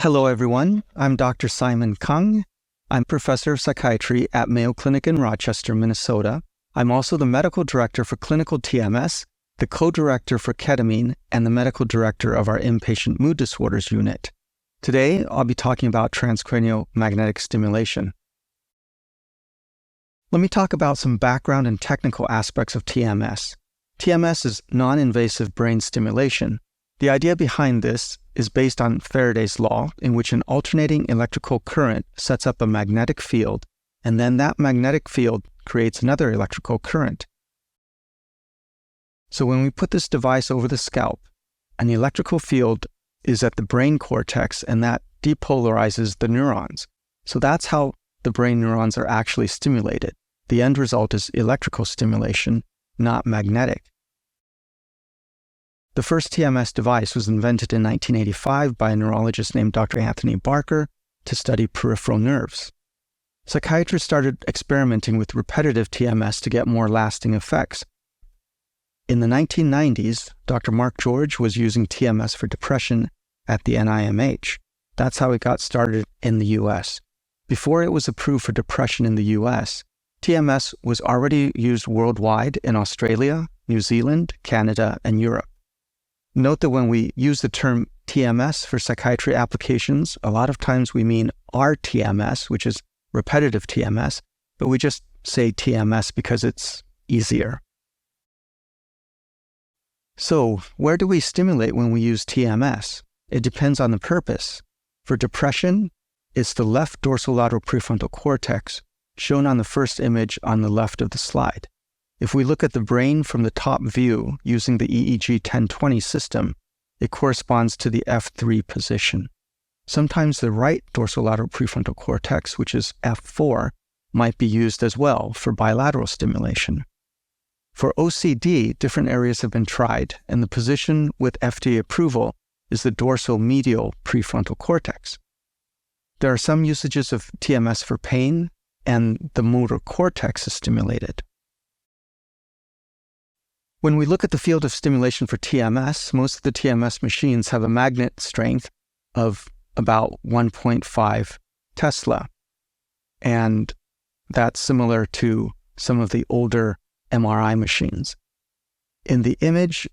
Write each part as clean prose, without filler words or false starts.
Hello, everyone. I'm Dr. Simon Kung. I'm professor of psychiatry at Mayo Clinic in Rochester, Minnesota. I'm also the medical director for clinical TMS, the co-director for ketamine, and the medical director of our inpatient mood disorders unit. Today, I'll be talking about transcranial magnetic stimulation. Let me talk about some background and technical aspects of TMS. TMS is non-invasive brain stimulation. The idea behind this is based on Faraday's law, in which an alternating electrical current sets up a magnetic field, and then that magnetic field creates another electrical current. So when we put this device over the scalp, an electrical field is at the brain cortex, and that depolarizes the neurons. So that's how the brain neurons are actually stimulated. The end result is electrical stimulation, not magnetic. The first TMS device was invented in 1985 by a neurologist named Dr. Anthony Barker to study peripheral nerves. Psychiatrists started experimenting with repetitive TMS to get more lasting effects. In the 1990s, Dr. Mark George was using TMS for depression at the NIMH. That's how it got started in the US. Before it was approved for depression in the US, TMS was already used worldwide in Australia, New Zealand, Canada, and Europe. Note that when we use the term TMS for psychiatry applications, a lot of times we mean RTMS, which is repetitive TMS, but we just say TMS because it's easier. So, where do we stimulate when we use TMS? It depends on the purpose. For depression, it's the left dorsolateral prefrontal cortex, shown on the first image on the left of the slide. If we look at the brain from the top view using the EEG 1020 system, it corresponds to the F3 position. Sometimes the right dorsolateral prefrontal cortex, which is F4, might be used as well for bilateral stimulation. For OCD, different areas have been tried, and the position with FDA approval is the dorsal medial prefrontal cortex. There are some usages of TMS for pain, and the motor cortex is stimulated. When we look at the field of stimulation for TMS, most of the TMS machines have a magnet strength of about 1.5 Tesla. And that's similar to some of the older MRI machines. In the image,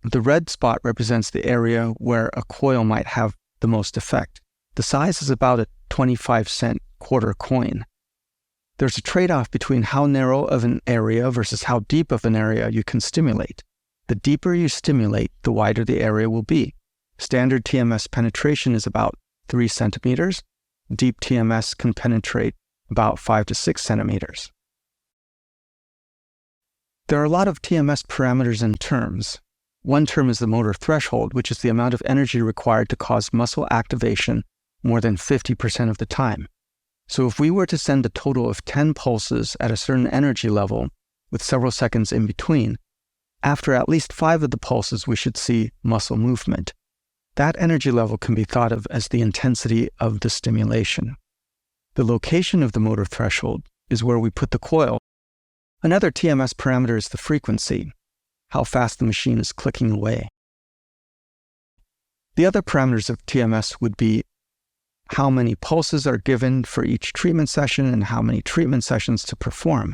the red spot represents the area where a coil might have the most effect. The size is about a 25-cent quarter coin. There's a trade-off between how narrow of an area versus how deep of an area you can stimulate. The deeper you stimulate, the wider the area will be. Standard TMS penetration is about 3 centimeters. Deep TMS can penetrate about 5 to 6 centimeters. There are a lot of TMS parameters and terms. One term is the motor threshold, which is the amount of energy required to cause muscle activation more than 50% of the time. So if we were to send a total of 10 pulses at a certain energy level with several seconds in between, after at least 5 of the pulses we should see muscle movement. That energy level can be thought of as the intensity of the stimulation. The location of the motor threshold is where we put the coil. Another TMS parameter is the frequency, how fast the machine is clicking away. The other parameters of TMS would be how many pulses are given for each treatment session and how many treatment sessions to perform.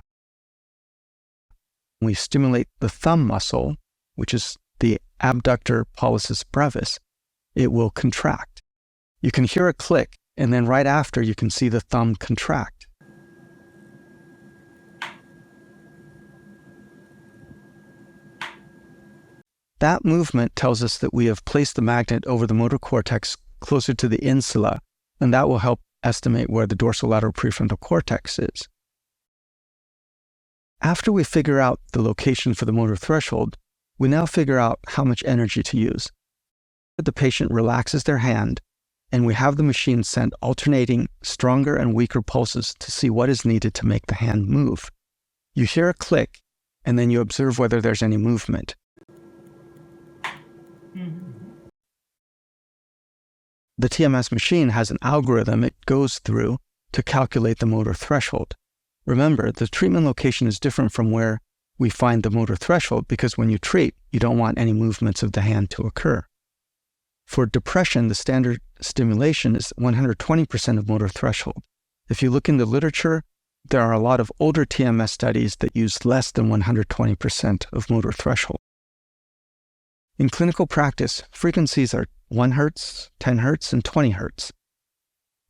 When we stimulate the thumb muscle, which is the abductor pollicis brevis, it will contract. You can hear a click, and then right after you can see the thumb contract. That movement tells us that we have placed the magnet over the motor cortex closer to the insula, and that will help estimate where the dorsolateral prefrontal cortex is. After we figure out the location for the motor threshold, we now figure out how much energy to use. The patient relaxes their hand, and we have the machine send alternating stronger and weaker pulses to see what is needed to make the hand move. You hear a click, and then you observe whether there's any movement. The TMS machine has an algorithm it goes through to calculate the motor threshold. Remember, the treatment location is different from where we find the motor threshold because when you treat, you don't want any movements of the hand to occur. For depression, the standard stimulation is 120% of motor threshold. If you look in the literature, there are a lot of older TMS studies that use less than 120% of motor threshold. In clinical practice, frequencies are 1 Hz, 10 Hz, and 20 Hz.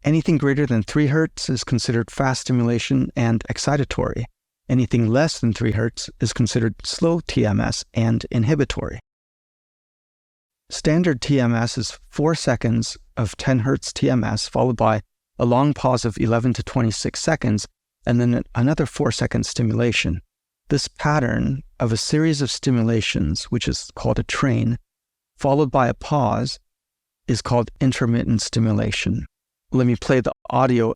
Anything greater than 3 Hz is considered fast stimulation and excitatory. Anything less than 3 Hz is considered slow TMS and inhibitory. Standard TMS is 4 seconds of 10 Hz TMS, followed by a long pause of 11 to 26 seconds, and then another 4-second stimulation. This pattern of a series of stimulations, which is called a train, followed by a pause, is called intermittent stimulation. Let me play the audio.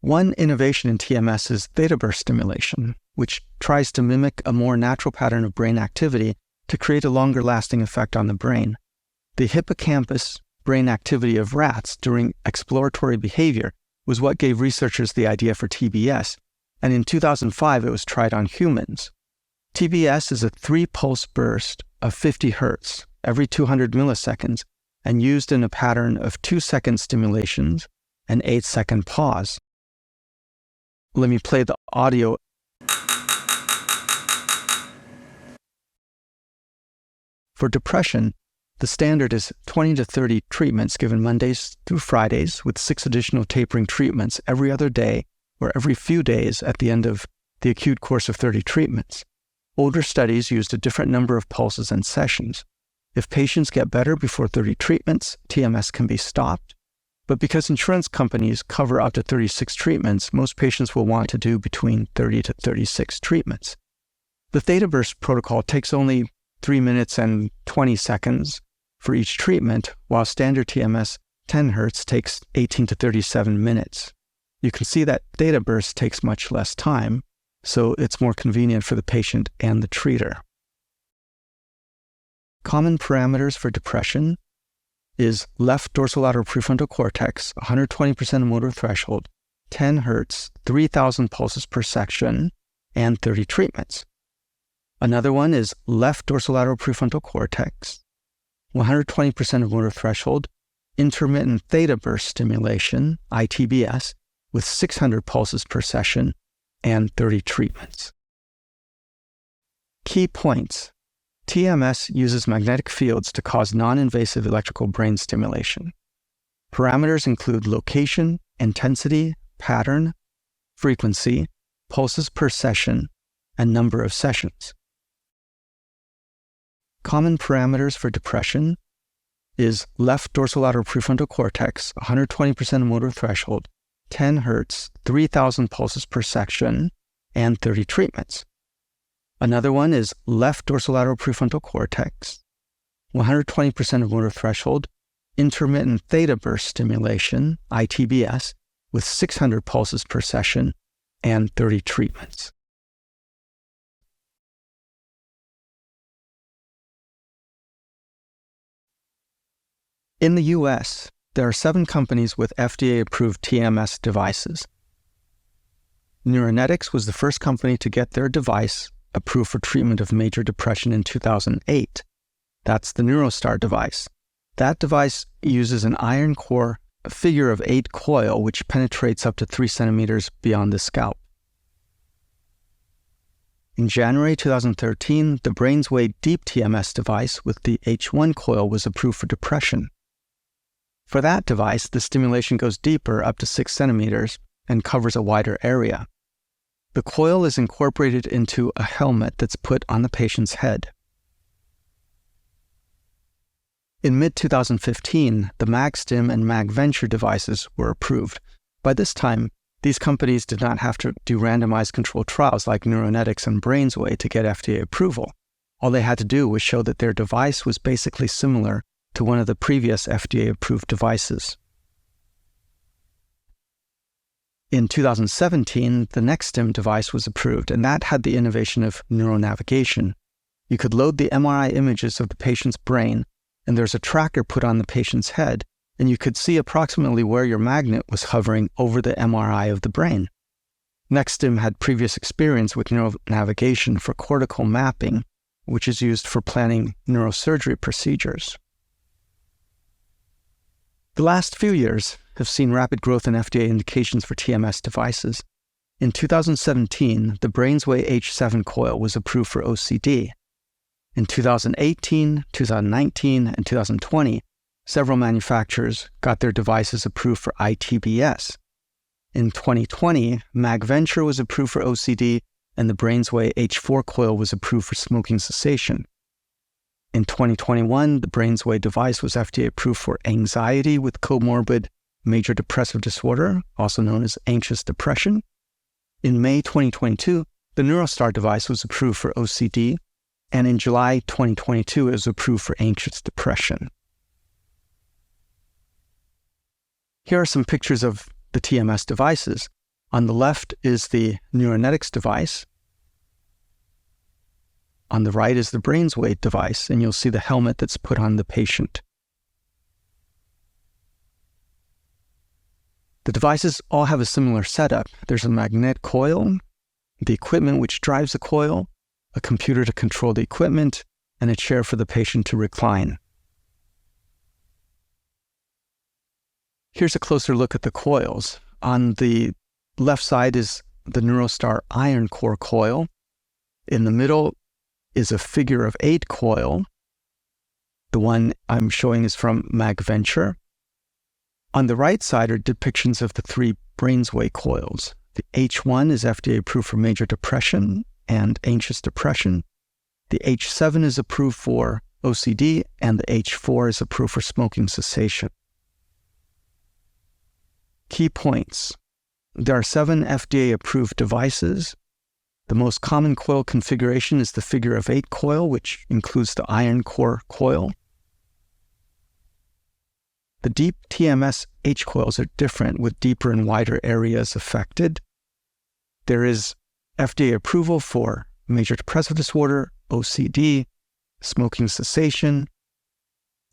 One innovation in TMS is theta burst stimulation, which tries to mimic a more natural pattern of brain activity to create a longer-lasting effect on the brain. The hippocampus brain activity of rats during exploratory behavior was what gave researchers the idea for TBS, and in 2005 it was tried on humans. TBS is a 3-pulse burst of 50 Hz every 200 milliseconds and used in a pattern of 2-second stimulations and 8-second pause. Let me play the audio. For depression, the standard is 20 to 30 treatments given Mondays through Fridays with 6 additional tapering treatments every other day or every few days at the end of the acute course of 30 treatments. Older studies used a different number of pulses and sessions. If patients get better before 30 treatments, TMS can be stopped. But because insurance companies cover up to 36 treatments, most patients will want to do between 30 to 36 treatments. The theta burst protocol takes only 3 minutes and 20 seconds for each treatment, while standard TMS 10 Hz takes 18 to 37 minutes. You can see that theta burst takes much less time, so it's more convenient for the patient and the treater. Common parameters for depression is left dorsolateral prefrontal cortex, 120% of motor threshold, 10 Hz, 3,000 pulses per section, and 30 treatments. Another one is left dorsolateral prefrontal cortex, 120% of motor threshold, intermittent theta burst stimulation, ITBS, with 600 pulses per session, and 30 treatments. Key points. TMS uses magnetic fields to cause non-invasive electrical brain stimulation. Parameters include location, intensity, pattern, frequency, pulses per session, and number of sessions. Common parameters for depression is left dorsolateral prefrontal cortex, 120% motor threshold, 10 Hz, 3,000 pulses per section, and 30 treatments. Another one is left dorsolateral prefrontal cortex, 120% of motor threshold, intermittent theta burst stimulation, ITBS, with 600 pulses per session, and 30 treatments. In the US, there are 7 companies with FDA-approved TMS devices. Neuronetics was the first company to get their device approved for treatment of major depression in 2008. That's the NeuroStar device. That device uses an iron core figure of 8 coil, which penetrates up to 3 centimeters beyond the scalp. In January 2013, the BrainsWay Deep TMS device with the H1 coil was approved for depression. For that device, the stimulation goes deeper, up to 6 centimeters, and covers a wider area. The coil is incorporated into a helmet that's put on the patient's head. In mid-2015, the MagStim and MagVenture devices were approved. By this time, these companies did not have to do randomized controlled trials like Neuronetics and BrainsWay to get FDA approval. All they had to do was show that their device was basically similar to one of the previous FDA-approved devices. In 2017, the NextStim device was approved, and that had the innovation of neuronavigation. You could load the MRI images of the patient's brain, and there's a tracker put on the patient's head, and you could see approximately where your magnet was hovering over the MRI of the brain. Nexstim had previous experience with neuronavigation for cortical mapping, which is used for planning neurosurgery procedures. The last few years have seen rapid growth in FDA indications for TMS devices. In 2017, the BrainsWay H7 coil was approved for OCD. In 2018, 2019, and 2020, several manufacturers got their devices approved for ITBS. In 2020, MagVenture was approved for OCD, and the BrainsWay H4 coil was approved for smoking cessation. In 2021, the BrainsWay device was FDA approved for anxiety with comorbid major depressive disorder, also known as anxious depression. In May 2022, the NeuroStar device was approved for OCD, and in July 2022, it was approved for anxious depression. Here are some pictures of the TMS devices. On the left is the Neuronetics device. On the right is the BrainsWay device, and you'll see the helmet that's put on the patient. The devices all have a similar setup. There's a magnet coil, the equipment which drives the coil, a computer to control the equipment, and a chair for the patient to recline. Here's a closer look at the coils. On the left side is the NeuroStar iron core coil. In the middle is a figure of 8 coil. The one I'm showing is from MagVenture. On the right side are depictions of the 3 BrainsWay coils. The H1 is FDA approved for major depression and anxious depression. The H7 is approved for OCD, and the H4 is approved for smoking cessation. Key points. There are 7 FDA-approved devices. The most common coil configuration is the figure of 8 coil, which includes the iron core coil. The deep TMS H coils are different, with deeper and wider areas affected. There is FDA approval for major depressive disorder, OCD, smoking cessation,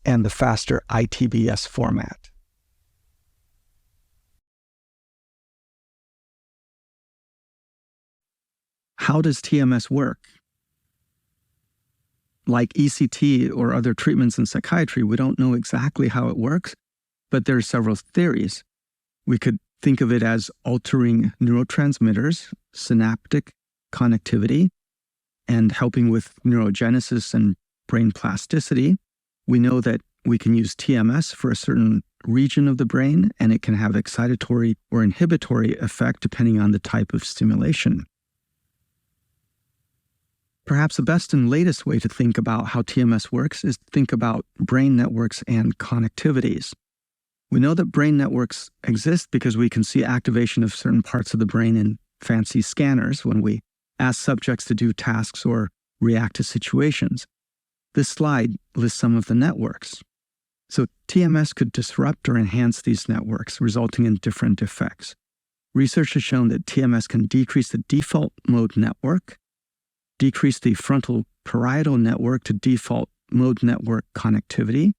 and the faster ITBS format. How does TMS work? Like ECT or other treatments in psychiatry, we don't know exactly how it works, but there are several theories. We could think of it as altering neurotransmitters, synaptic connectivity, and helping with neurogenesis and brain plasticity. We know that we can use TMS for a certain region of the brain, and it can have excitatory or inhibitory effect depending on the type of stimulation. Perhaps the best and latest way to think about how TMS works is to think about brain networks and connectivities. We know that brain networks exist because we can see activation of certain parts of the brain in fancy scanners when we ask subjects to do tasks or react to situations. This slide lists some of the networks. So TMS could disrupt or enhance these networks, resulting in different effects. Research has shown that TMS can decrease the default mode network, decrease the frontal parietal network to default mode network connectivity,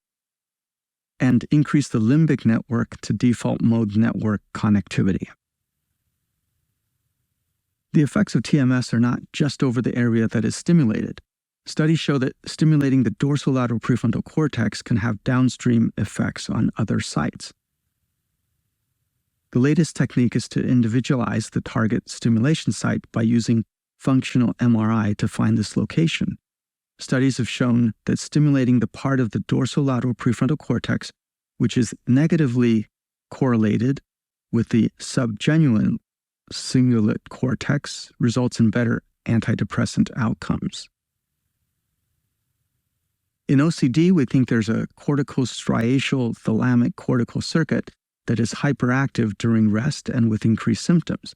and increase the limbic network to default mode network connectivity. The effects of TMS are not just over the area that is stimulated. Studies show that stimulating the dorsolateral prefrontal cortex can have downstream effects on other sites. The latest technique is to individualize the target stimulation site by using functional MRI to find this location. Studies have shown that stimulating the part of the dorsolateral prefrontal cortex, which is negatively correlated with the subgenuine cingulate cortex, results in better antidepressant outcomes. In OCD, we think there's a corticostriatal thalamic cortical circuit that is hyperactive during rest and with increased symptoms.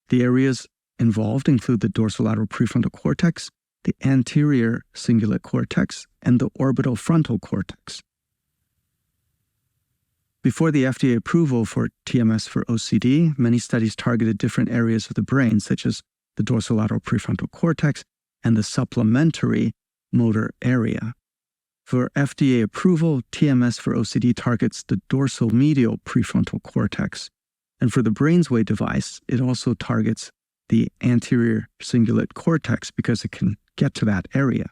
The areas involved include the dorsolateral prefrontal cortex, the anterior cingulate cortex, and the orbital frontal cortex. Before the FDA approval for TMS for OCD, many studies targeted different areas of the brain, such as the dorsolateral prefrontal cortex and the supplementary motor area. For FDA approval, TMS for OCD targets the dorsal medial prefrontal cortex, and for the BrainsWay device, it also targets the anterior cingulate cortex because it can get to that area.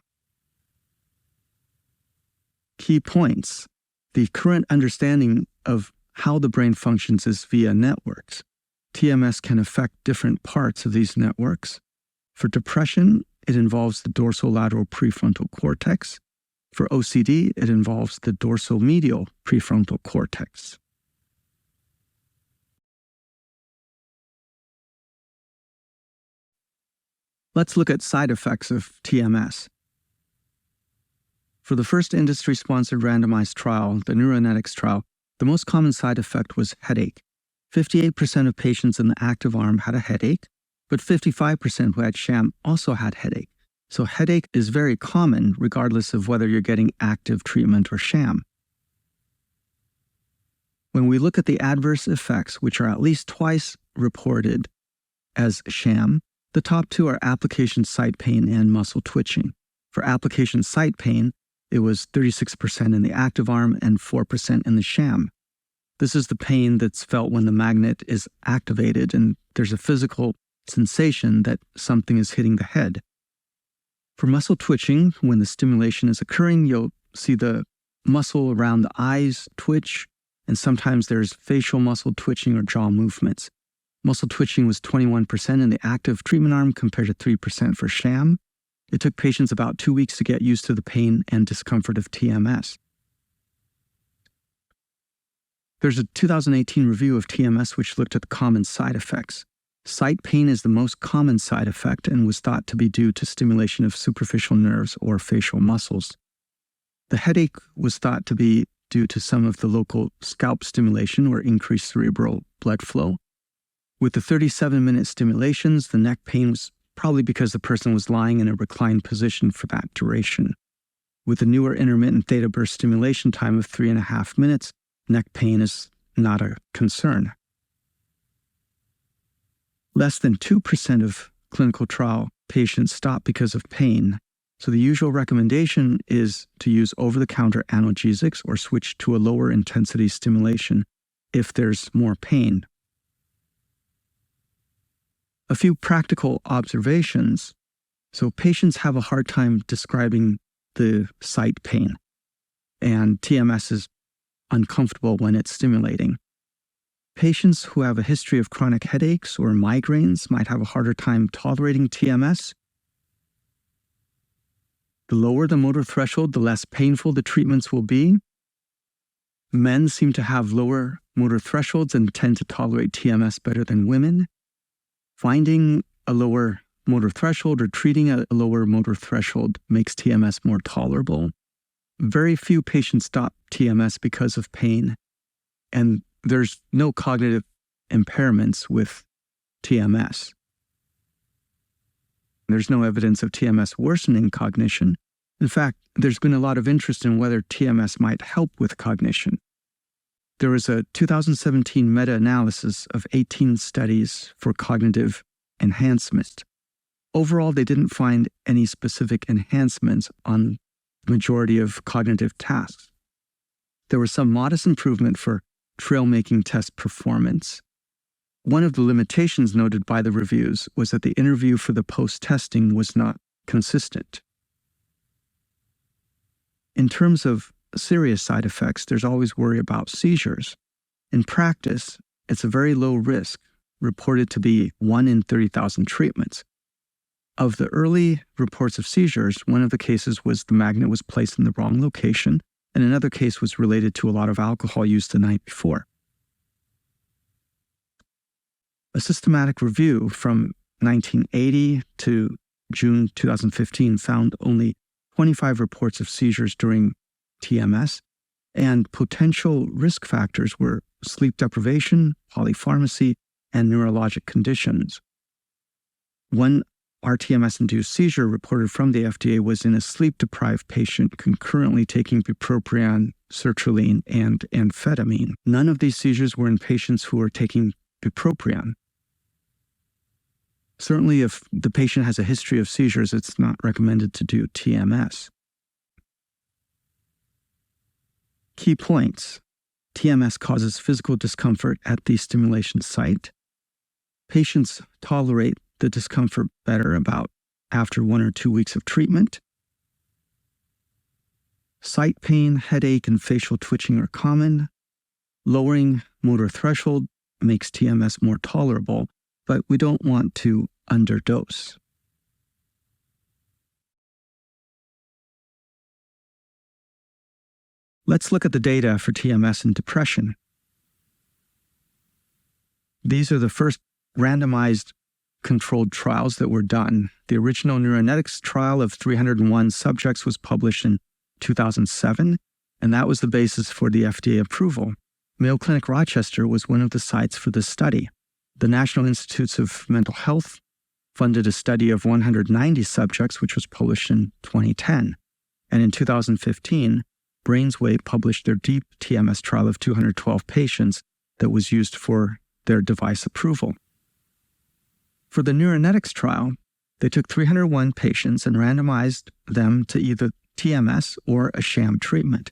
Key points. The current understanding of how the brain functions is via networks. TMS can affect different parts of these networks. For depression, it involves the dorsolateral prefrontal cortex. For OCD, it involves the dorsomedial prefrontal cortex. Let's look at side effects of TMS. For the first industry-sponsored randomized trial, the neuronetics trial, the most common side effect was headache. 58% of patients in the active arm had a headache, but 55% who had sham also had headache. So headache is very common regardless of whether you're getting active treatment or sham. When we look at the adverse effects, which are at least twice reported as sham, the top two are application site pain and muscle twitching. For application site pain, it was 36% in the active arm and 4% in the sham. This is the pain that's felt when the magnet is activated and there's a physical sensation that something is hitting the head. For muscle twitching, when the stimulation is occurring, you'll see the muscle around the eyes twitch, and sometimes there's facial muscle twitching or jaw movements. Muscle twitching was 21% in the active treatment arm compared to 3% for sham. It took patients about 2 weeks to get used to the pain and discomfort of TMS. There's a 2018 review of TMS which looked at the common side effects. Sight pain is the most common side effect and was thought to be due to stimulation of superficial nerves or facial muscles. The headache was thought to be due to some of the local scalp stimulation or increased cerebral blood flow. With the 37-minute stimulations, the neck pain was probably because the person was lying in a reclined position for that duration. With the newer intermittent theta burst stimulation time of 3.5 minutes, neck pain is not a concern. Less than 2% of clinical trial patients stop because of pain, so the usual recommendation is to use over-the-counter analgesics or switch to a lower intensity stimulation if there's more pain. A few practical observations. So patients have a hard time describing the site pain, and TMS is uncomfortable when it's stimulating. Patients who have a history of chronic headaches or migraines might have a harder time tolerating TMS. The lower the motor threshold, the less painful the treatments will be. Men seem to have lower motor thresholds and tend to tolerate TMS better than women. Finding a lower motor threshold or treating a lower motor threshold makes TMS more tolerable. Very few patients stop TMS because of pain, and there's no cognitive impairments with TMS. There's no evidence of TMS worsening cognition. In fact, there's been a lot of interest in whether TMS might help with cognition. There was a 2017 meta-analysis of 18 studies for cognitive enhancement. Overall, they didn't find any specific enhancements on the majority of cognitive tasks. There was some modest improvement for trail-making test performance. One of the limitations noted by the reviews was that the interview for the post-testing was not consistent. In terms of serious side effects, there's always worry about seizures. In practice, it's a very low risk, reported to be 1 in 30,000 treatments. Of the early reports of seizures, one of the cases was the magnet was placed in the wrong location, and another case was related to a lot of alcohol use the night before. A systematic review from 1980 to June 2015 found only 25 reports of seizures during TMS, and potential risk factors were sleep deprivation, polypharmacy, and neurologic conditions. One RTMS-induced seizure reported from the FDA was in a sleep-deprived patient concurrently taking bupropion, sertraline, and amphetamine. None of these seizures were in patients who were taking bupropion. Certainly, if the patient has a history of seizures, it's not recommended to do TMS. Key points. TMS causes physical discomfort at the stimulation site. Patients tolerate the discomfort better about after 1 or 2 weeks of treatment. Sight pain, headache, and facial twitching are common. Lowering motor threshold makes TMS more tolerable, but we don't want to underdose. Let's look at the data for TMS and depression. These are the first randomized controlled trials that were done. The original neuronetics trial of 301 subjects was published in 2007, and that was the basis for the FDA approval. Mayo Clinic Rochester was one of the sites for this study. The National Institutes of Mental Health funded a study of 190 subjects, which was published in 2010. And in 2015, Brainsway published their deep TMS trial of 212 patients that was used for their device approval. For the neuronetics trial, they took 301 patients and randomized them to either TMS or a sham treatment.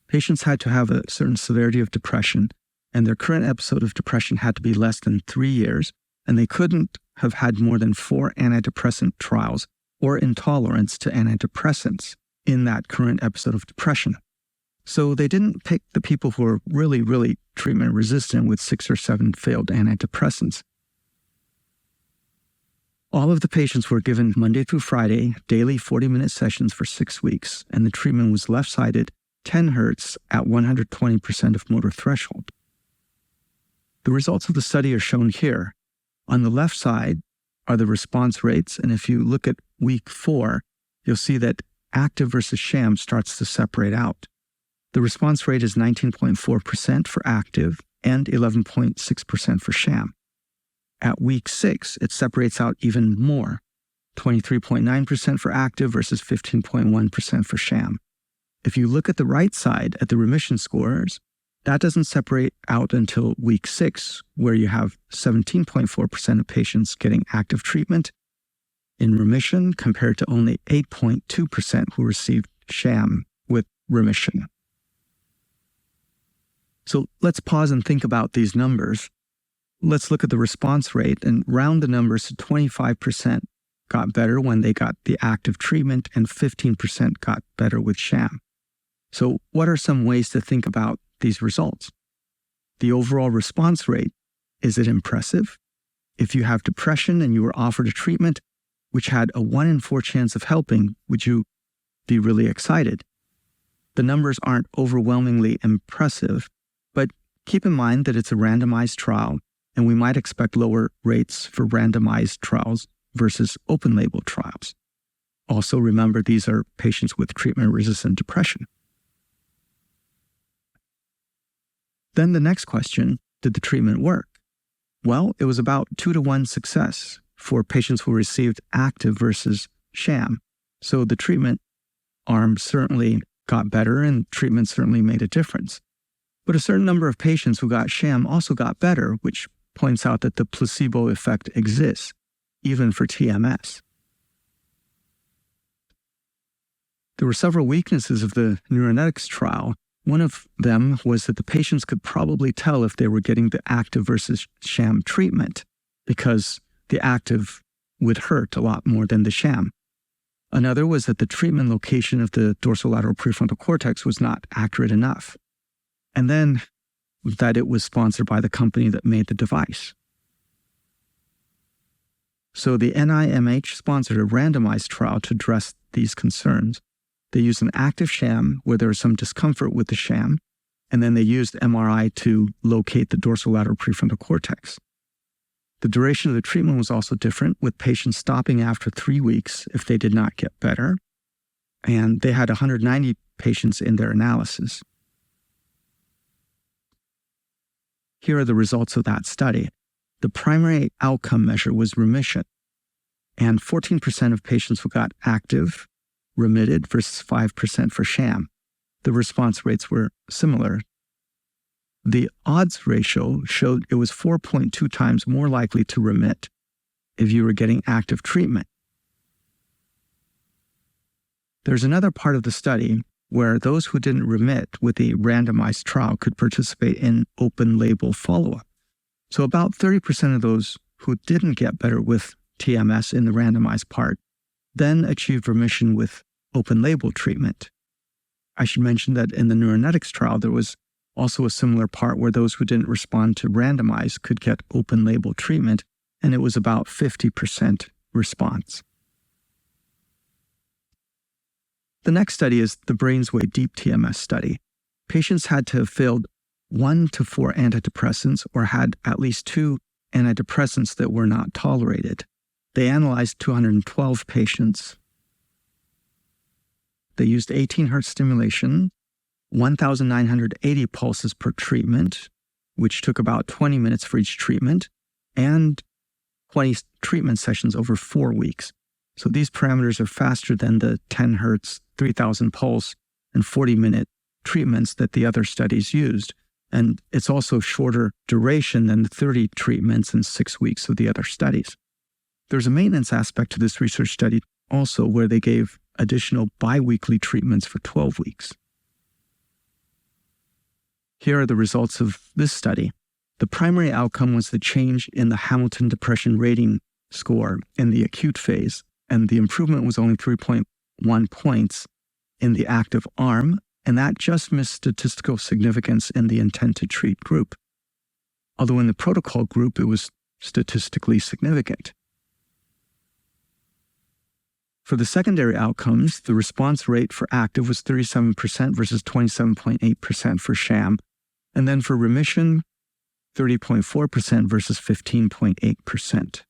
Patients had to have a certain severity of depression, and their current episode of depression had to be less than 3 years, and they couldn't have had more than 4 antidepressant trials or intolerance to antidepressants in that current episode of depression. So they didn't pick the people who were really treatment resistant with 6 or 7 failed antidepressants. All of the patients were given Monday through Friday, daily 40-minute sessions for 6 weeks, and the treatment was left-sided 10 hertz at 120% of motor threshold. The results of the study are shown here. On the left side are the response rates, and if you look at week 4, you'll see that active versus sham starts to separate out. The response rate is 19.4% for active and 11.6% for sham. At week 6, it separates out even more, 23.9% for active versus 15.1% for sham. If you look at the right side at the remission scores, that doesn't separate out until week 6, where you have 17.4% of patients getting active treatment in remission compared to only 8.2% who received sham with remission. So let's pause and think about these numbers. Let's look at the response rate and round the numbers to 25% got better when they got the active treatment and 15% got better with sham. So what are some ways to think about these results? The overall response rate, is it impressive? If you have depression and you were offered a treatment which had a 1 in 4 chance of helping, would you be really excited? The numbers aren't overwhelmingly impressive, but keep in mind that it's a randomized trial, and we might expect lower rates for randomized trials versus open-label trials. Also, remember, these are patients with treatment-resistant depression. Then the next question, did the treatment work? Well, it was about 2-to-1 success for patients who received active versus sham. So the treatment arm certainly got better and treatment certainly made a difference. But a certain number of patients who got sham also got better, which points out that the placebo effect exists, even for TMS. There were several weaknesses of the neuronetics trial. One of them was that the patients could probably tell if they were getting the active versus sham treatment because the active would hurt a lot more than the sham. Another was that the treatment location of the dorsolateral prefrontal cortex was not accurate enough. And then that it was sponsored by the company that made the device. So the NIMH sponsored a randomized trial to address these concerns. They used an active sham where there was some discomfort with the sham, and then they used MRI to locate the dorsolateral prefrontal cortex. The duration of the treatment was also different, with patients stopping after 3 weeks if they did not get better, and they had 190 patients in their analysis. Here are the results of that study. The primary outcome measure was remission, and 14% of patients who got active remitted versus 5% for sham. The response rates were similar. The odds ratio showed it was 4.2 times more likely to remit if you were getting active treatment. There's another part of the study where those who didn't remit with the randomized trial could participate in open label follow-up. So about 30% of those who didn't get better with TMS in the randomized part then achieved remission with open-label treatment. I should mention that in the neuronetics trial, there was also a similar part where those who didn't respond to randomized could get open-label treatment, and it was about 50% response. The next study is the BrainsWay Deep TMS study. Patients had to have failed 1 to 4 antidepressants or had at least 2 antidepressants that were not tolerated. They analyzed 212 patients. They used 18 Hz stimulation, 1,980 pulses per treatment, which took about 20 minutes for each treatment, and 20 treatment sessions over 4 weeks. So these parameters are faster than the 10 Hz, 3,000 pulse, and 40-minute treatments that the other studies used. And it's also shorter duration than the 30 treatments in 6 weeks of the other studies. There's a maintenance aspect to this research study also where they gave additional biweekly treatments for 12 weeks. Here are the results of this study. The primary outcome was the change in the Hamilton Depression Rating Score in the acute phase, and the improvement was only 3.1 points in the active arm, and that just missed statistical significance in the intent to treat group. Although in the protocol group, it was statistically significant. For the secondary outcomes, the response rate for active was 37% versus 27.8% for sham. And then for remission, 30.4% versus 15.8%.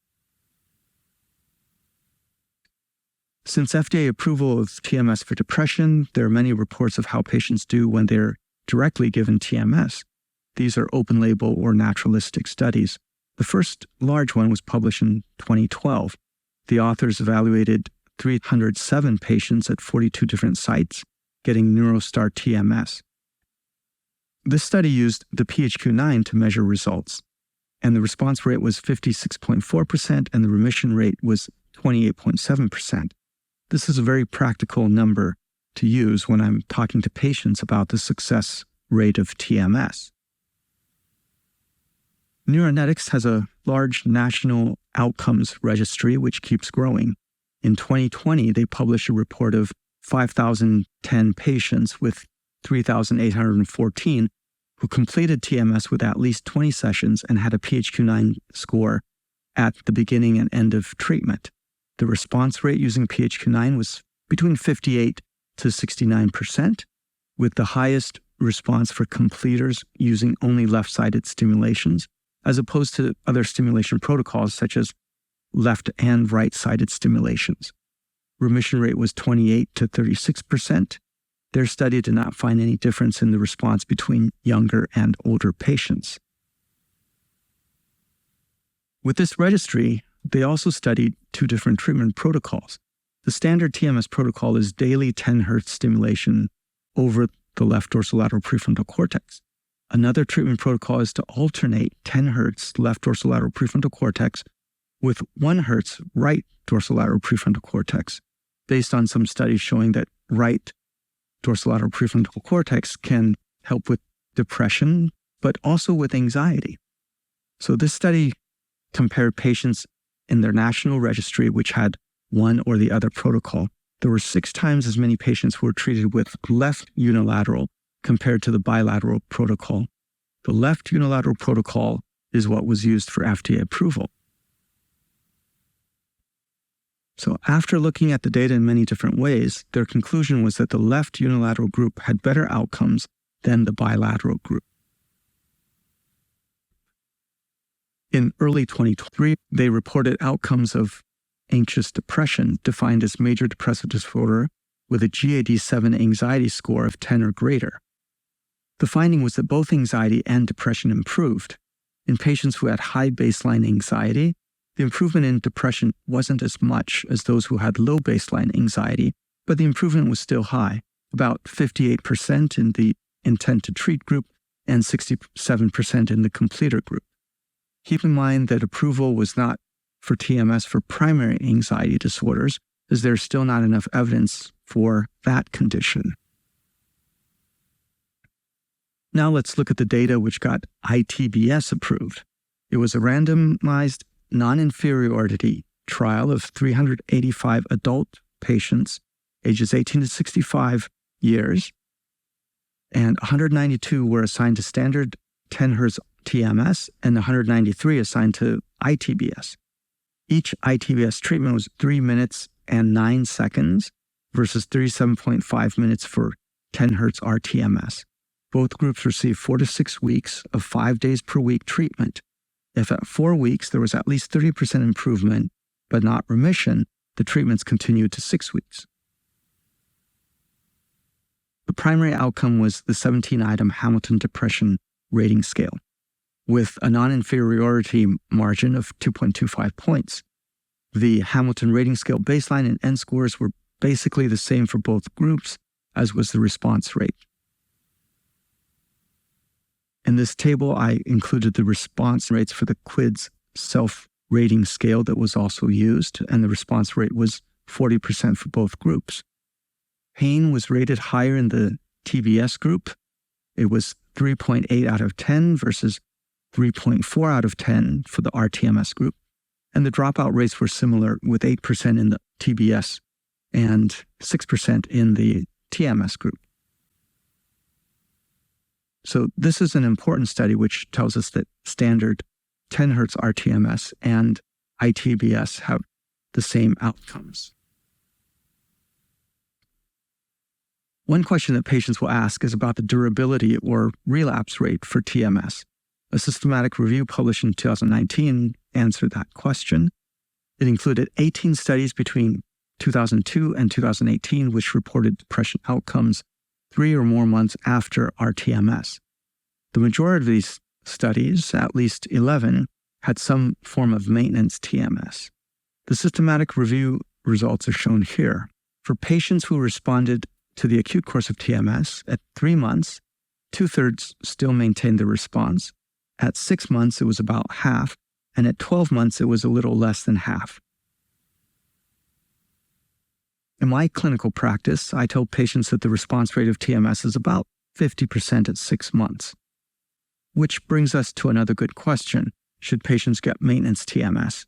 Since FDA approval of TMS for depression, there are many reports of how patients do when they're directly given TMS. These are open-label or naturalistic studies. The first large one was published in 2012. The authors evaluated 307 patients at 42 different sites getting NeuroStar TMS. This study used the PHQ-9 to measure results, and the response rate was 56.4% and the remission rate was 28.7%. This is a very practical number to use when I'm talking to patients about the success rate of TMS. Neuronetics has a large national outcomes registry which keeps growing. In 2020, they published a report of 5,010 patients with 3,814 who completed TMS with at least 20 sessions and had a PHQ-9 score at the beginning and end of treatment. The response rate using PHQ-9 was between 58 to 69%, with the highest response for completers using only left-sided stimulations, as opposed to other stimulation protocols such as left and right-sided stimulations. Remission rate was 28 to 36%. Their study did not find any difference in the response between younger and older patients. With this registry, they also studied 2 different treatment protocols. The standard TMS protocol is daily 10 Hz stimulation over the left dorsolateral prefrontal cortex. Another treatment protocol is to alternate 10 Hz left dorsolateral prefrontal cortex with 1 Hz right dorsolateral prefrontal cortex, based on some studies showing that right dorsolateral prefrontal cortex can help with depression, but also with anxiety. So this study compared patients in their national registry, which had one or the other protocol. There were 6 times as many patients who were treated with left unilateral compared to the bilateral protocol. The left unilateral protocol is what was used for FDA approval. So after looking at the data in many different ways, their conclusion was that the left unilateral group had better outcomes than the bilateral group. In early 2023, they reported outcomes of anxious depression, defined as major depressive disorder with a GAD-7 anxiety score of 10 or greater. The finding was that both anxiety and depression improved. In patients who had high baseline anxiety, the improvement in depression wasn't as much as those who had low baseline anxiety, but the improvement was still high, about 58% in the intent to treat group and 67% in the completer group. Keep in mind that approval was not for TMS for primary anxiety disorders, as there's still not enough evidence for that condition. Now let's look at the data which got ITBS approved. It was a randomized, non-inferiority trial of 385 adult patients ages 18 to 65 years, and 192 were assigned to standard 10 Hz TMS and 193 assigned to ITBS. Each ITBS treatment was 3 minutes and 9 seconds versus 37.5 minutes for 10 Hz RTMS. Both groups received 4 to 6 weeks of 5 days per week treatment. If at 4 weeks there was at least 30% improvement, but not remission, the treatments continued to 6 weeks. The primary outcome was the 17-item Hamilton Depression Rating Scale, with a non-inferiority margin of 2.25 points. The Hamilton Rating Scale baseline and end scores were basically the same for both groups, as was the response rate. In this table, I included the response rates for the QIDS self-rating scale that was also used, and the response rate was 40% for both groups. Pain was rated higher in the TBS group. It was 3.8 out of 10 versus 3.4 out of 10 for the RTMS group. And the dropout rates were similar, with 8% in the TBS and 6% in the TMS group. So this is an important study which tells us that standard 10 Hz RTMS and ITBS have the same outcomes. One question that patients will ask is about the durability or relapse rate for TMS. A systematic review published in 2019 answered that question. It included 18 studies between 2002 and 2018, which reported depression outcomes 3 or more months after RTMS. The majority of these studies, at least 11, had some form of maintenance TMS. The systematic review results are shown here. For patients who responded to the acute course of TMS at 3 months, 2/3 still maintained the response. At 6 months, it was about half, and at 12 months, it was a little less than half. In my clinical practice, I tell patients that the response rate of TMS is about 50% at 6 months. Which brings us to another good question. Should patients get maintenance TMS?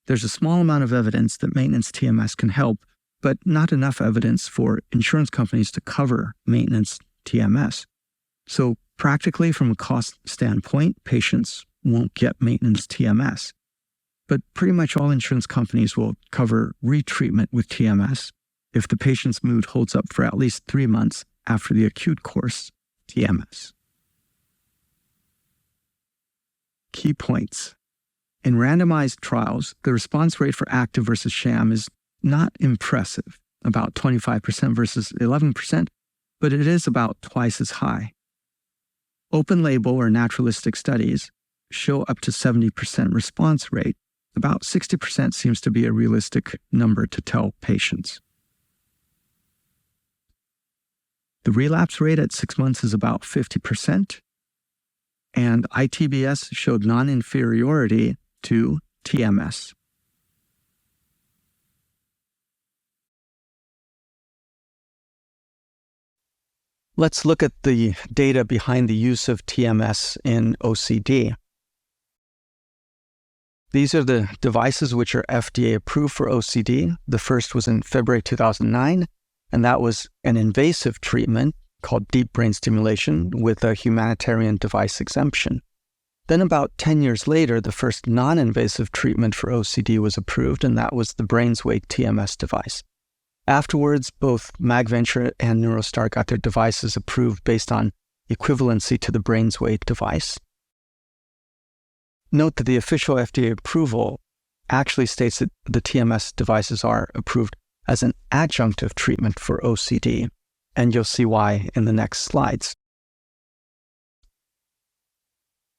There's a small amount of evidence that maintenance TMS can help, but not enough evidence for insurance companies to cover maintenance TMS. So practically, from a cost standpoint, patients won't get maintenance TMS. But pretty much all insurance companies will cover retreatment with TMS if the patient's mood holds up for at least 3 months after the acute course TMS. Key points. In randomized trials, the response rate for active versus sham is not impressive, about 25% versus 11%, but it is about twice as high. Open label or naturalistic studies show up to 70% response rate. About 60% seems to be a realistic number to tell patients. The relapse rate at 6 months is about 50%, and ITBS showed non-inferiority to TMS. Let's look at the data behind the use of TMS in OCD. These are the devices which are FDA approved for OCD. The first was in February 2009, and that was an invasive treatment called deep brain stimulation with a humanitarian device exemption. Then about 10 years later, the first non-invasive treatment for OCD was approved, and that was the BrainsWay TMS device. Afterwards, both MagVenture and NeuroStar got their devices approved based on equivalency to the BrainsWay device. Note that the official FDA approval actually states that the TMS devices are approved as an adjunctive treatment for OCD, and you'll see why in the next slides.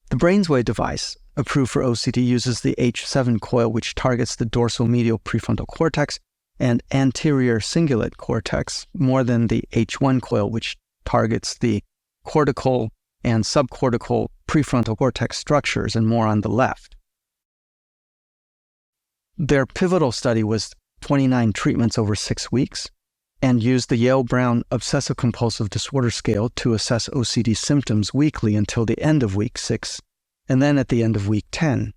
The BrainsWay device, approved for OCD, uses the H7 coil, which targets the dorsal medial prefrontal cortex and anterior cingulate cortex more than the H1 coil, which targets the cortical and subcortical prefrontal cortex structures and more on the left. Their pivotal study was 29 treatments over 6 weeks and used the Yale-Brown Obsessive-Compulsive Disorder Scale to assess OCD symptoms weekly until the end of week 6 and then at the end of week 10.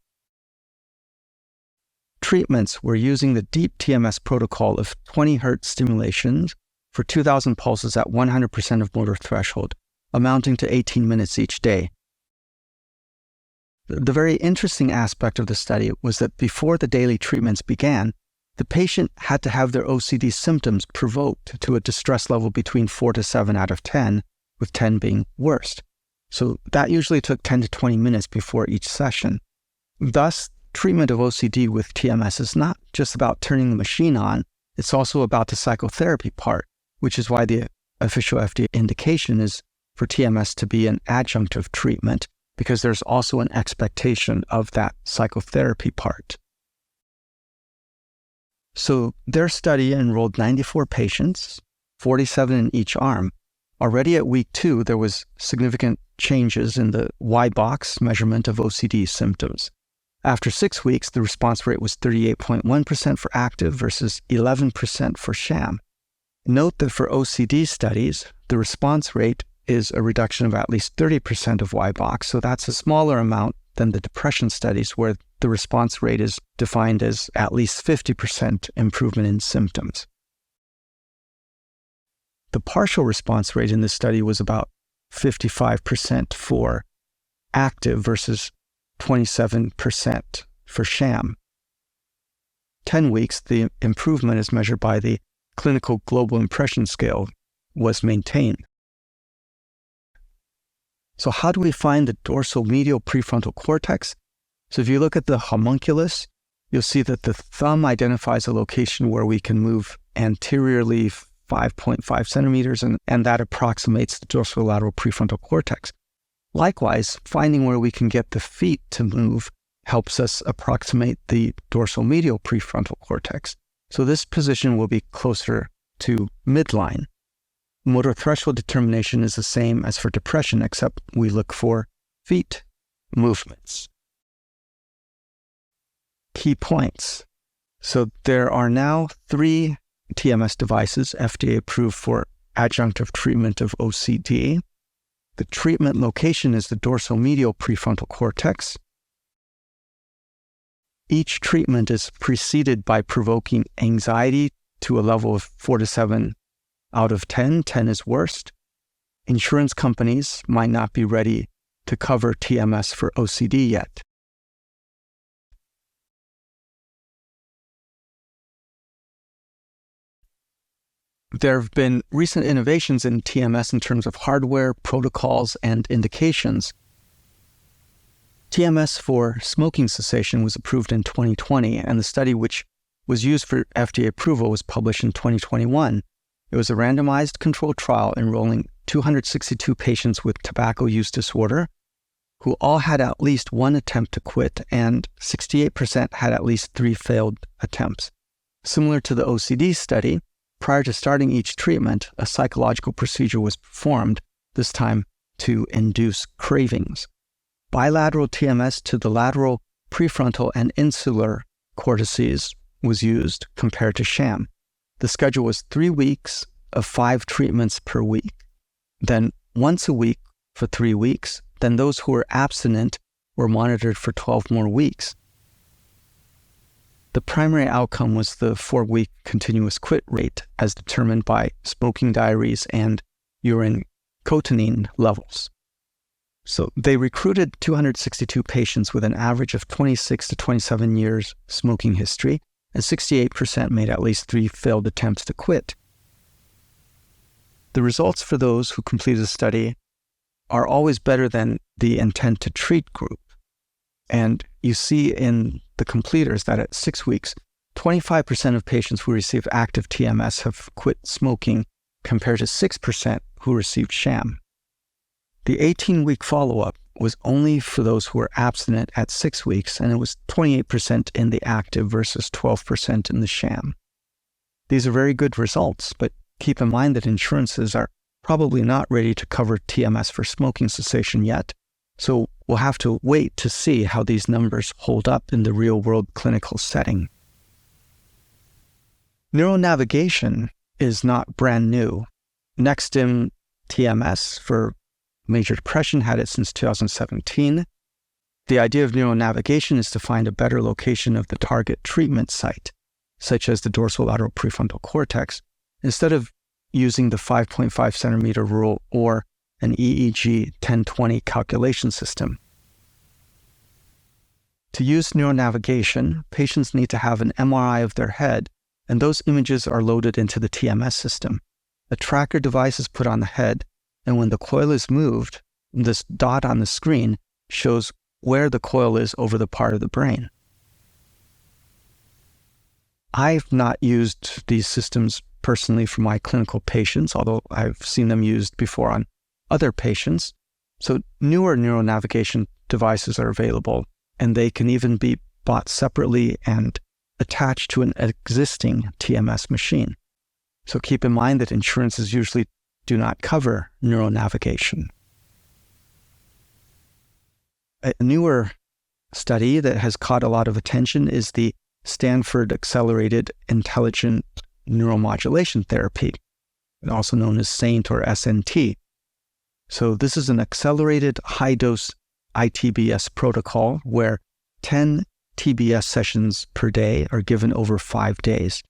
treatments were using the deep TMS protocol of 20 Hz stimulations for 2,000 pulses at 100% of motor threshold, amounting to 18 minutes each day. The very interesting aspect of the study was that before the daily treatments began, the patient had to have their OCD symptoms provoked to a distress level between 4 to 7 out of 10, with 10 being worst. So that usually took 10 to 20 minutes before each session. Thus, treatment of OCD with TMS is not just about turning the machine on, it's also about the psychotherapy part, which is why the official FDA indication is for TMS to be an adjunctive treatment, because there's also an expectation of that psychotherapy part. So their study enrolled 94 patients, 47 in each arm. Already at week 2, there was significant changes in the Y-box measurement of OCD symptoms. After 6 weeks, the response rate was 38.1% for active versus 11% for sham. Note that for OCD studies, the response rate is a reduction of at least 30% of Y-box, so that's a smaller amount than the depression studies where the response rate is defined as at least 50% improvement in symptoms. The partial response rate in this study was about 55% for active versus 27% for sham. 10 weeks, the improvement as measured by the Clinical Global Impression Scale was maintained. So how do we find the dorsal medial prefrontal cortex? So if you look at the homunculus, you'll see that the thumb identifies a location where we can move anteriorly 5.5 centimeters, and that approximates the dorsolateral prefrontal cortex. Likewise, finding where we can get the feet to move helps us approximate the dorsal medial prefrontal cortex. So this position will be closer to midline. Motor threshold determination is the same as for depression, except we look for feet movements. Key points. So there are now 3 TMS devices FDA approved for adjunctive treatment of OCD. The treatment location is the dorsal medial prefrontal cortex. Each treatment is preceded by provoking anxiety to a level of 4 to 7 out of 10. 10 is worst. Insurance companies might not be ready to cover TMS for OCD yet. There have been recent innovations in TMS in terms of hardware, protocols, and indications. TMS for smoking cessation was approved in 2020, and the study which was used for FDA approval was published in 2021. It was a randomized controlled trial enrolling 262 patients with tobacco use disorder who all had at least one attempt to quit, and 68% had at least 3 failed attempts. Similar to the OCD study, prior to starting each treatment, a psychological procedure was performed, this time to induce cravings. Bilateral TMS to the lateral prefrontal and insular cortices was used compared to sham. The schedule was 3 weeks of 5 treatments per week, then once a week for 3 weeks, then those who were abstinent were monitored for 12 more weeks. The primary outcome was the 4-week continuous quit rate as determined by smoking diaries and urine cotinine levels. So they recruited 262 patients with an average of 26 to 27 years smoking history, and 68% made at least 3 failed attempts to quit. The results for those who completed the study are always better than the intent to treat group. And you see in the completers that at 6 weeks, 25% of patients who received active TMS have quit smoking compared to 6% who received sham. The 18-week follow-up was only for those who were abstinent at 6 weeks, and it was 28% in the active versus 12% in the sham. These are very good results, but keep in mind that insurances are probably not ready to cover TMS for smoking cessation yet, so we'll have to wait to see how these numbers hold up in the real-world clinical setting. Neuronavigation is not brand new. NextStim TMS for major depression had it since 2017. The idea of neuronavigation is to find a better location of the target treatment site, such as the dorsolateral prefrontal cortex, instead of using the 5.5 centimeter rule or an EEG 1020 calculation system. To use neuronavigation, patients need to have an MRI of their head, and those images are loaded into the TMS system. A tracker device is put on the head, and when the coil is moved, this dot on the screen shows where the coil is over the part of the brain. I've not used these systems personally for my clinical patients, although I've seen them used before on other patients. So newer neuronavigation devices are available, and they can even be bought separately and attached to an existing TMS machine. So keep in mind that insurances usually do not cover neuronavigation. A newer study that has caught a lot of attention is the Stanford Accelerated Intelligent Neuromodulation Therapy, also known as SAINT or SNT. So this is an accelerated high-dose ITBS protocol where 10 TBS sessions per day are given over 5 days.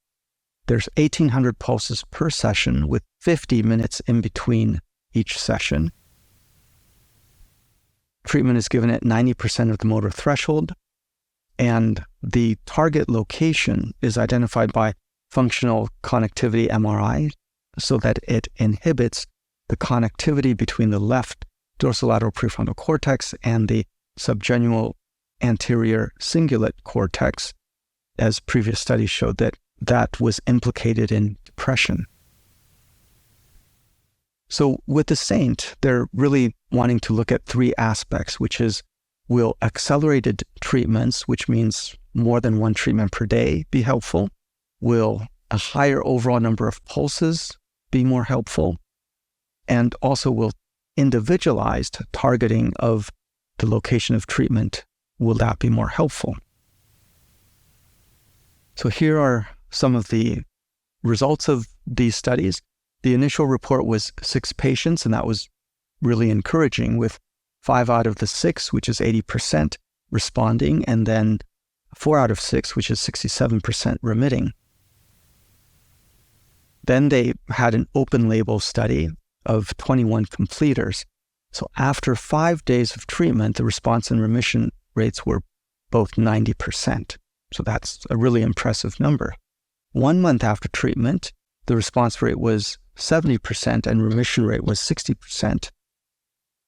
There's 1,800 pulses per session with 50 minutes in between each session. Treatment is given at 90% of the motor threshold, and the target location is identified by functional connectivity MRI so that it inhibits the connectivity between the left dorsolateral prefrontal cortex and the subgenual anterior cingulate cortex, as previous studies showed that was implicated in depression. So with the SAINT, they're really wanting to look at 3 aspects, which is, will accelerated treatments, which means more than 1 treatment per day, be helpful? Will a higher overall number of pulses be more helpful? And also, will individualized targeting of the location of treatment, will that be more helpful? So here are some of the results of these studies. The initial report was 6 patients, and that was really encouraging, with 5 out of the 6, which is 80%, responding, and then 4 out of 6, which is 67% remitting. Then they had an open label study of 21 completers. So after 5 days of treatment, the response and remission rates were both 90%. So that's a really impressive number. 1 month after treatment, the response rate was 70% and remission rate was 60%.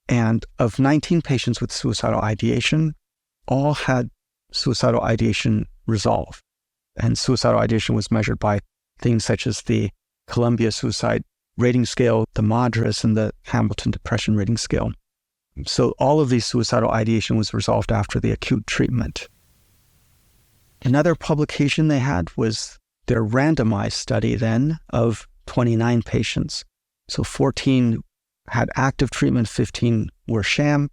And of 19 patients with suicidal ideation, all had suicidal ideation resolve. And suicidal ideation was measured by things such as the Columbia Suicide Rating Scale, the MADRS, and the Hamilton Depression Rating Scale. So all of these suicidal ideation was resolved after the acute treatment. Another publication they had was their randomized study then of 29 patients. So 14 had active treatment, 15 were sham.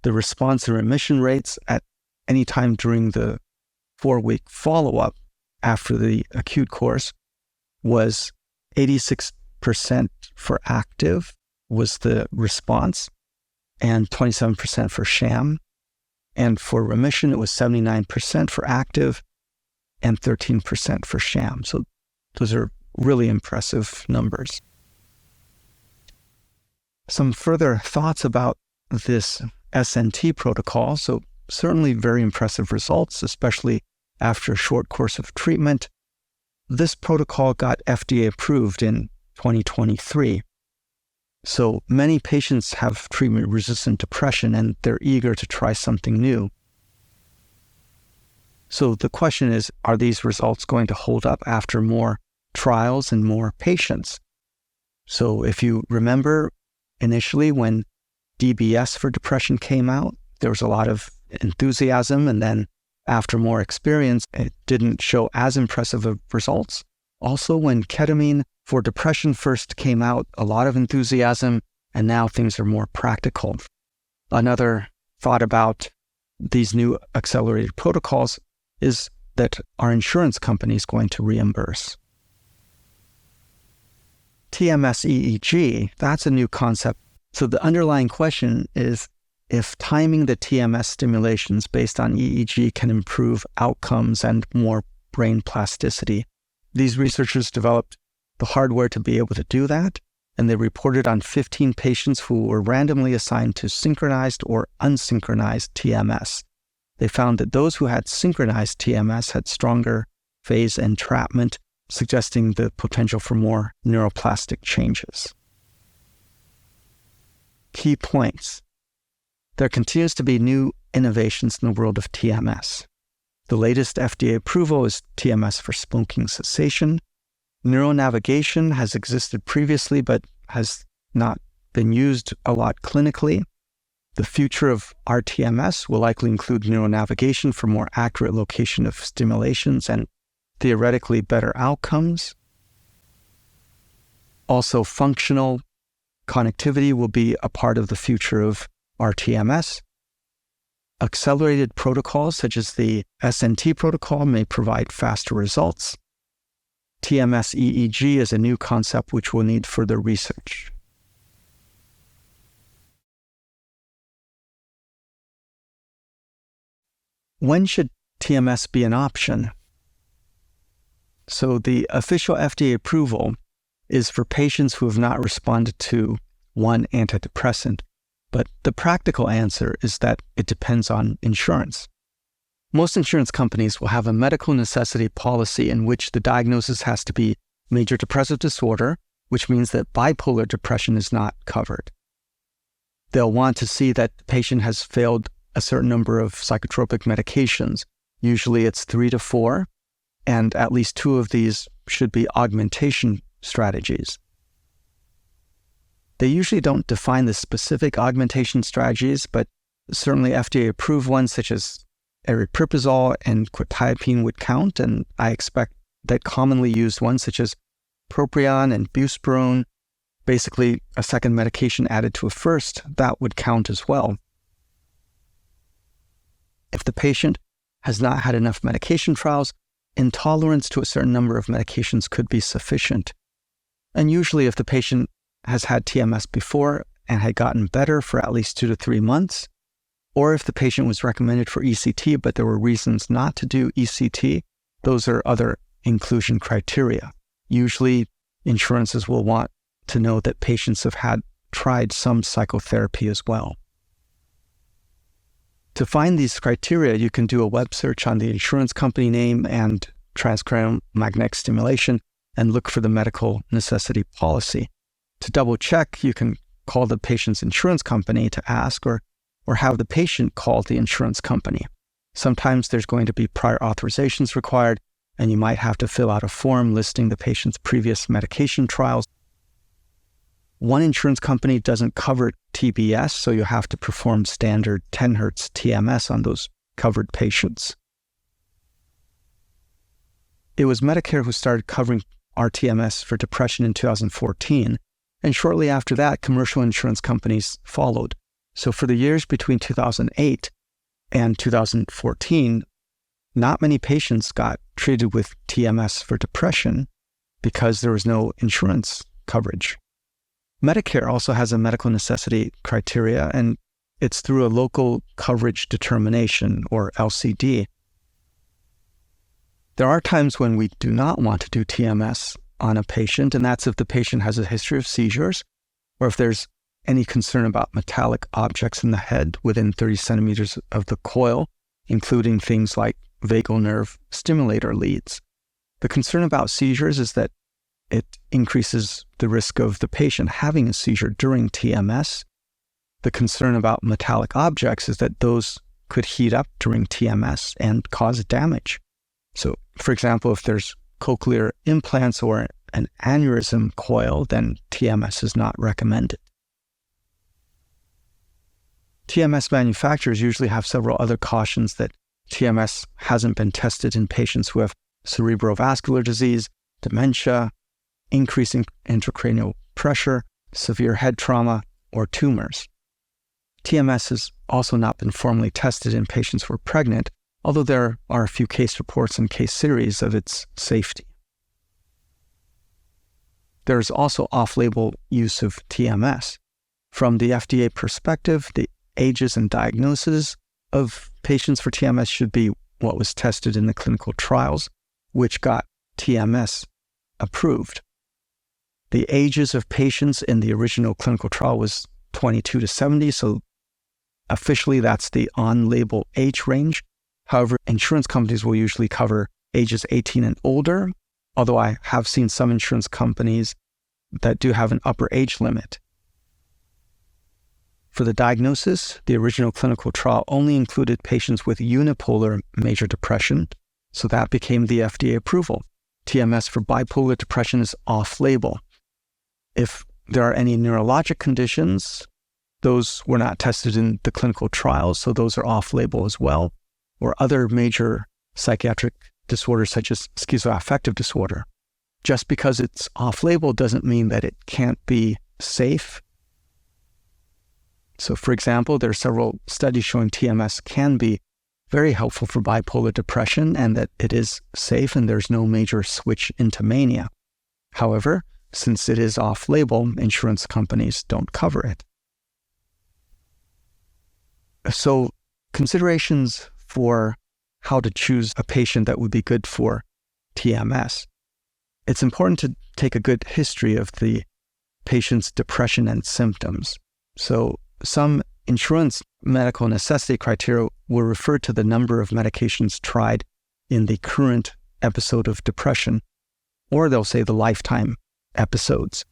The response and remission rates at any time during the 4-week follow-up after the acute course was 86% for active was the response, and 27% for sham. And for remission, it was 79% for active and 13% for sham. So those are really impressive numbers. Some further thoughts about this SNT protocol. So certainly very impressive results, especially after a short course of treatment. This protocol got FDA approved in 2023. So many patients have treatment-resistant depression and they're eager to try something new. So the question is, are these results going to hold up after more trials and more patients? So if you remember, initially when DBS for depression came out, there was a lot of enthusiasm, and then after more experience, it didn't show as impressive of results. Also, when ketamine for depression first came out, a lot of enthusiasm, and now things are more practical. Another thought about these new accelerated protocols is that our insurance company is going to reimburse. TMS EEG, that's a new concept. So the underlying question is, if timing the TMS stimulations based on EEG can improve outcomes and more brain plasticity. These researchers developed the hardware to be able to do that, and they reported on 15 patients who were randomly assigned to synchronized or unsynchronized TMS. They found that those who had synchronized TMS had stronger phase entrapment, suggesting the potential for more neuroplastic changes. Key points. There continues to be new innovations in the world of TMS. The latest FDA approval is TMS for smoking cessation. Neuronavigation has existed previously but has not been used a lot clinically. The future of rTMS will likely include neuronavigation for more accurate location of stimulations and theoretically better outcomes. Also, functional connectivity will be a part of the future of rTMS. Accelerated protocols such as the SNT protocol may provide faster results. TMS EEG is a new concept which will need further research. When should TMS be an option? So the official FDA approval is for patients who have not responded to one antidepressant, but the practical answer is that it depends on insurance. Most insurance companies will have a medical necessity policy in which the diagnosis has to be major depressive disorder, which means that bipolar depression is not covered. They'll want to see that the patient has failed a certain number of psychotropic medications. Usually it's 3 to 4, and at least 2 of these should be augmentation strategies. They usually don't define the specific augmentation strategies, but certainly FDA-approved ones such as aripiprazole and quetiapine would count, and I expect that commonly used ones such as propion and buspirone, basically a second medication added to a first, that would count as well. If the patient has not had enough medication trials, intolerance to a certain number of medications could be sufficient. And usually if the patient has had TMS before and had gotten better for at least 2 to 3 months, or if the patient was recommended for ECT but there were reasons not to do ECT, those are other inclusion criteria. Usually insurances will want to know that patients have tried some psychotherapy as well. To find these criteria, you can do a web search on the insurance company name and transcranial magnetic stimulation and look for the medical necessity policy. To double check, you can call the patient's insurance company to ask or have the patient call the insurance company. Sometimes there's going to be prior authorizations required, and you might have to fill out a form listing the patient's previous medication trials. One insurance company doesn't cover TBS, so you have to perform standard 10 Hz TMS on those covered patients. It was Medicare who started covering rTMS for depression in 2014, and shortly after that, commercial insurance companies followed. So for the years between 2008 and 2014, not many patients got treated with TMS for depression because there was no insurance coverage. Medicare also has a medical necessity criteria, and it's through a local coverage determination, or LCD. There are times when we do not want to do TMS on a patient, and that's if the patient has a history of seizures, or if there's any concern about metallic objects in the head within 30 centimeters of the coil, including things like vagal nerve stimulator leads. The concern about seizures is that it increases the risk of the patient having a seizure during TMS. The concern about metallic objects is that those could heat up during TMS and cause damage. So, for example, if there's cochlear implants or an aneurysm coil, then TMS is not recommended. TMS manufacturers usually have several other cautions that TMS hasn't been tested in patients who have cerebrovascular disease, dementia, increasing intracranial pressure, severe head trauma, or tumors. TMS has also not been formally tested in patients who are pregnant, although there are a few case reports and case series of its safety. There is also off-label use of TMS. From the FDA perspective, the ages and diagnoses of patients for TMS should be what was tested in the clinical trials, which got TMS approved. The ages of patients in the original clinical trial was 22 to 70, so officially that's the on-label age range. However, insurance companies will usually cover ages 18 and older, although I have seen some insurance companies that do have an upper age limit. For the diagnosis, the original clinical trial only included patients with unipolar major depression, so that became the FDA approval. TMS for bipolar depression is off-label. If there are any neurologic conditions, those were not tested in the clinical trials, so those are off-label as well, or other major psychiatric disorders such as schizoaffective disorder. Just because it's off-label doesn't mean that it can't be safe. So, for example, there are several studies showing TMS can be very helpful for bipolar depression and that it is safe and there's no major switch into mania. However, since it is off-label, insurance companies don't cover it. So, considerations for how to choose a patient that would be good for TMS. It's important to take a good history of the patient's depression and symptoms. So, some insurance medical necessity criteria will refer to the number of medications tried in the current episode of depression, or they'll say the lifetime episodes.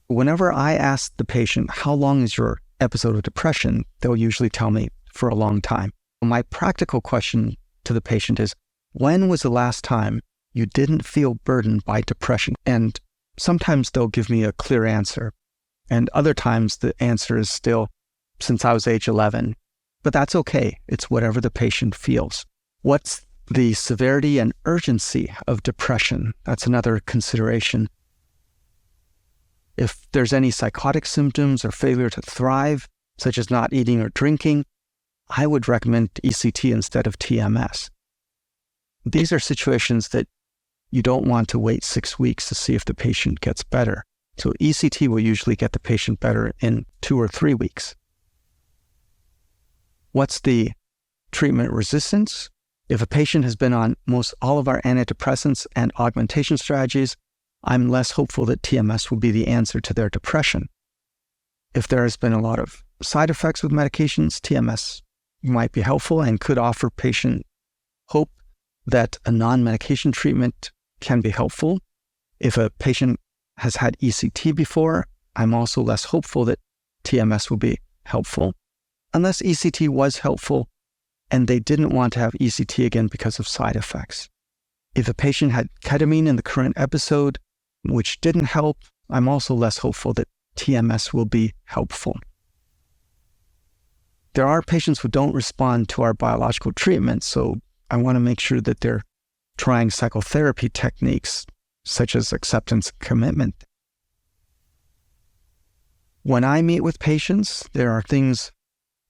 Whenever I ask the patient, how long is your episode of depression, they'll usually tell me for a long time. My practical question to the patient is, when was the last time you didn't feel burdened by depression? And sometimes they'll give me a clear answer. And other times the answer is still, since I was age 11. But that's okay. It's whatever the patient feels. What's the severity and urgency of depression? That's another consideration. If there's any psychotic symptoms or failure to thrive, such as not eating or drinking, I would recommend ECT instead of TMS. These are situations that you don't want to wait 6 weeks to see if the patient gets better. So ECT will usually get the patient better in 2 or 3 weeks. What's the treatment resistance? If a patient has been on most all of our antidepressants and augmentation strategies, I'm less hopeful that TMS will be the answer to their depression. If there has been a lot of side effects with medications, TMS might be helpful and could offer patient hope that a non-medication treatment can be helpful. If a patient has had ECT before, I'm also less hopeful that TMS will be helpful, unless ECT was helpful and they didn't want to have ECT again because of side effects. If a patient had ketamine in the current episode, which didn't help, I'm also less hopeful that TMS will be helpful. There are patients who don't respond to our biological treatment, so I want to make sure that they're trying psychotherapy techniques such as acceptance and commitment. When I meet with patients, there are things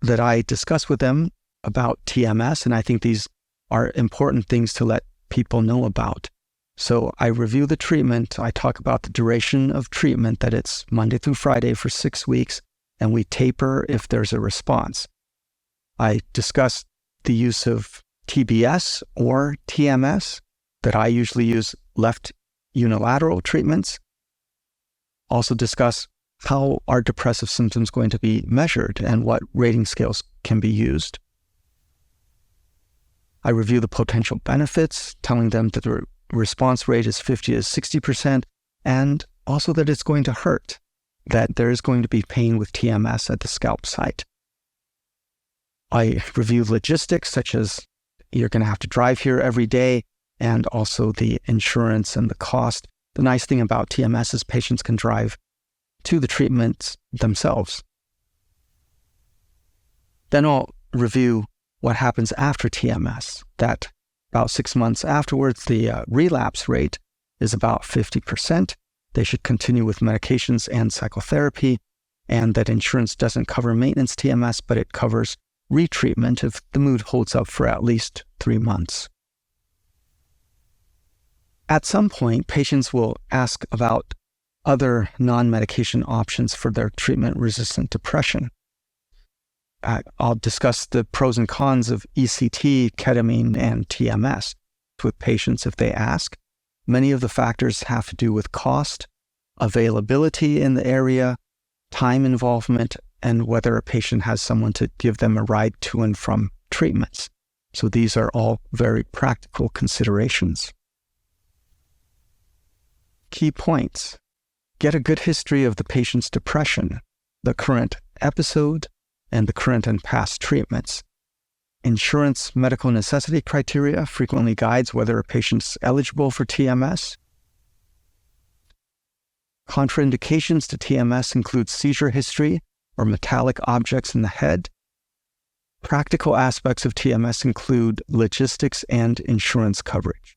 that I discuss with them about TMS, and I think these are important things to let people know about. So I review the treatment, I talk about the duration of treatment, that it's Monday through Friday for 6 weeks, and we taper if there's a response. I discuss the use of TBS or TMS, that I usually use left unilateral treatments. Also discuss how are depressive symptoms going to be measured and what rating scales can be used. I review the potential benefits, telling them that the response rate is 50 to 60%, and also that it's going to hurt, that there is going to be pain with TMS at the scalp site. I review logistics, such as you're going to have to drive here every day, and also the insurance and the cost. The nice thing about TMS is patients can drive to the treatments themselves. Then I'll review what happens after TMS, that about 6 months afterwards, the relapse rate is about 50%. They should continue with medications and psychotherapy, and that insurance doesn't cover maintenance TMS, but it covers retreatment if the mood holds up for at least 3 months. At some point, patients will ask about other non-medication options for their treatment-resistant depression. I'll discuss the pros and cons of ECT, ketamine, and TMS with patients if they ask. Many of the factors have to do with cost, availability in the area, time involvement, and whether a patient has someone to give them a ride to and from treatments. So these are all very practical considerations. Key points. Get a good history of the patient's depression, the current episode, and the current and past treatments. Insurance medical necessity criteria frequently guides whether a patient's eligible for TMS. Contraindications to TMS include seizure history or metallic objects in the head. Practical aspects of TMS include logistics and insurance coverage.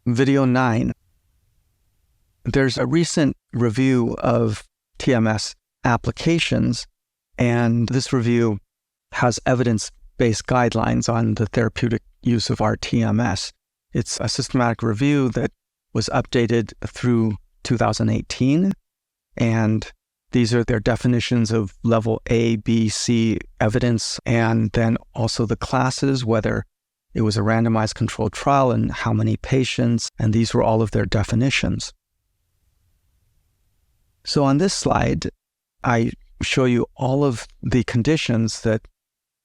Video 9. There's a recent review of TMS applications, and this review has evidence-based guidelines on the therapeutic use of rTMS. It's a systematic review that was updated through 2018, and these are their definitions of level A, B, C evidence, and then also the classes, whether it was a randomized controlled trial and how many patients, and these were all of their definitions. So on this slide, I show you all of the conditions that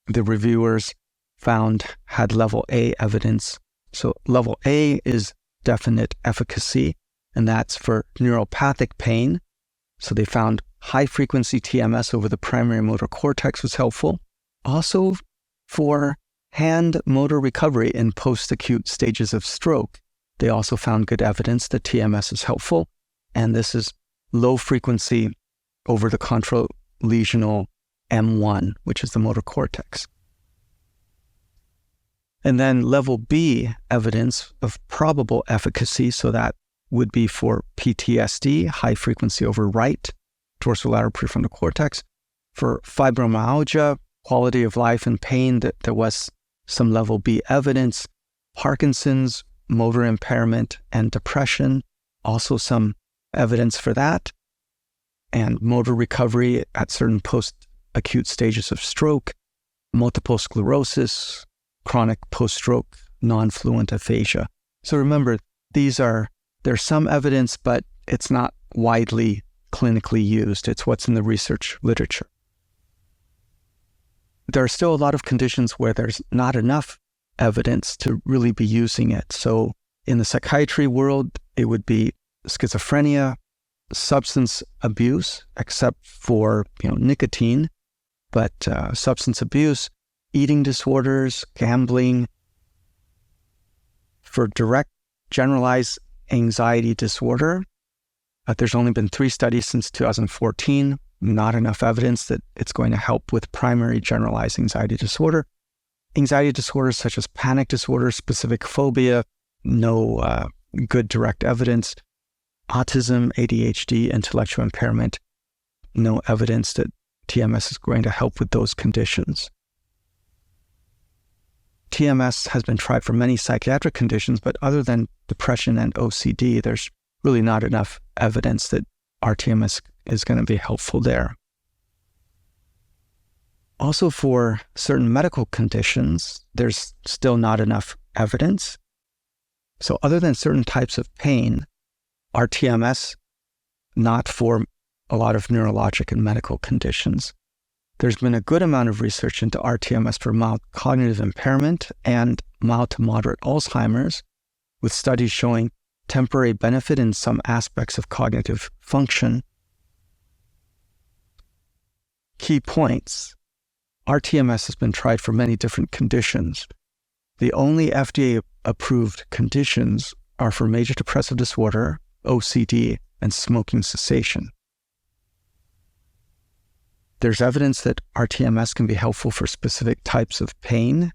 the reviewers found had level A evidence. So level A is definite efficacy, and that's for neuropathic pain. So they found high-frequency TMS over the primary motor cortex was helpful. Also for hand motor recovery in post-acute stages of stroke, they also found good evidence that TMS is helpful, and this is low frequency over the contralesional M1, which is the motor cortex. And then level B evidence of probable efficacy, so that would be for PTSD, high frequency over right dorsolateral prefrontal cortex. For fibromyalgia, quality of life and pain, that there was some level B evidence. Parkinson's, motor impairment, and depression, also some evidence for that. And motor recovery at certain post-acute stages of stroke, multiple sclerosis, chronic post-stroke, non-fluent aphasia. So remember, there's some evidence, but it's not widely clinically used. It's what's in the research literature. There are still a lot of conditions where there's not enough evidence to really be using it. So in the psychiatry world, it would be schizophrenia, substance abuse, except for nicotine, but substance abuse, eating disorders, gambling. For direct generalized anxiety disorder, there's only been 3 studies since 2014. Not enough evidence that it's going to help with primary generalized anxiety disorder. Anxiety disorders such as panic disorder, specific phobia, no good direct evidence. Autism, ADHD, intellectual impairment, no evidence that TMS is going to help with those conditions. TMS has been tried for many psychiatric conditions, but other than depression and OCD, there's really not enough evidence that rTMS is going to be helpful there. Also, for certain medical conditions, there's still not enough evidence. So other than certain types of pain, rTMS, not for a lot of neurologic and medical conditions. There's been a good amount of research into rTMS for mild cognitive impairment and mild to moderate Alzheimer's, with studies showing temporary benefit in some aspects of cognitive function. Key points. rTMS has been tried for many different conditions. The only FDA-approved conditions are for major depressive disorder, OCD, and smoking cessation. There's evidence that rTMS can be helpful for specific types of pain,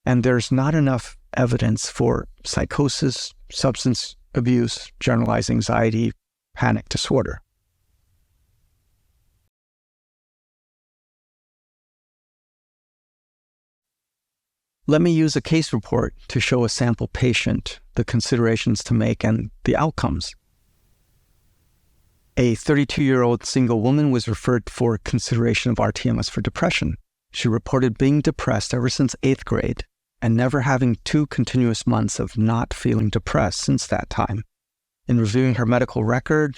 and there's not enough evidence for psychosis, substance abuse, generalized anxiety, panic disorder. Let me use a case report to show a sample patient the considerations to make and the outcomes. A 32-year-old single woman was referred for consideration of rTMS for depression. She reported being depressed ever since 8th grade and never having 2 continuous months of not feeling depressed since that time. In reviewing her medical record,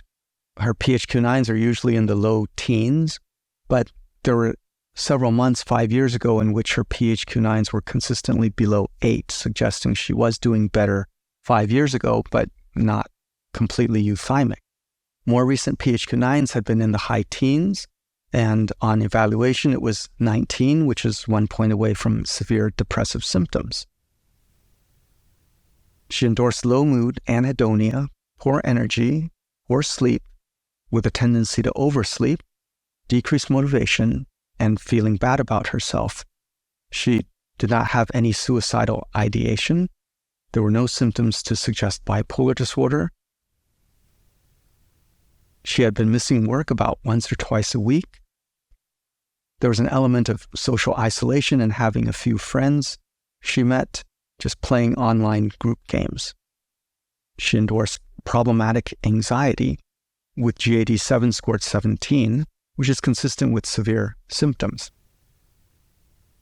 her PHQ-9s are usually in the low teens, but there were several months 5 years ago in which her PHQ-9s were consistently below 8, suggesting she was doing better 5 years ago, but not completely euthymic. More recent PHQ-9s had been in the high teens, and on evaluation it was 19, which is 1 point away from severe depressive symptoms. She endorsed low mood, anhedonia, poor energy, poor sleep, with a tendency to oversleep, decreased motivation, and feeling bad about herself. She did not have any suicidal ideation. There were no symptoms to suggest bipolar disorder. She had been missing work about once or twice a week. There was an element of social isolation and having a few friends she met, just playing online group games. She endorsed problematic anxiety with GAD-7 scored 17, which is consistent with severe symptoms.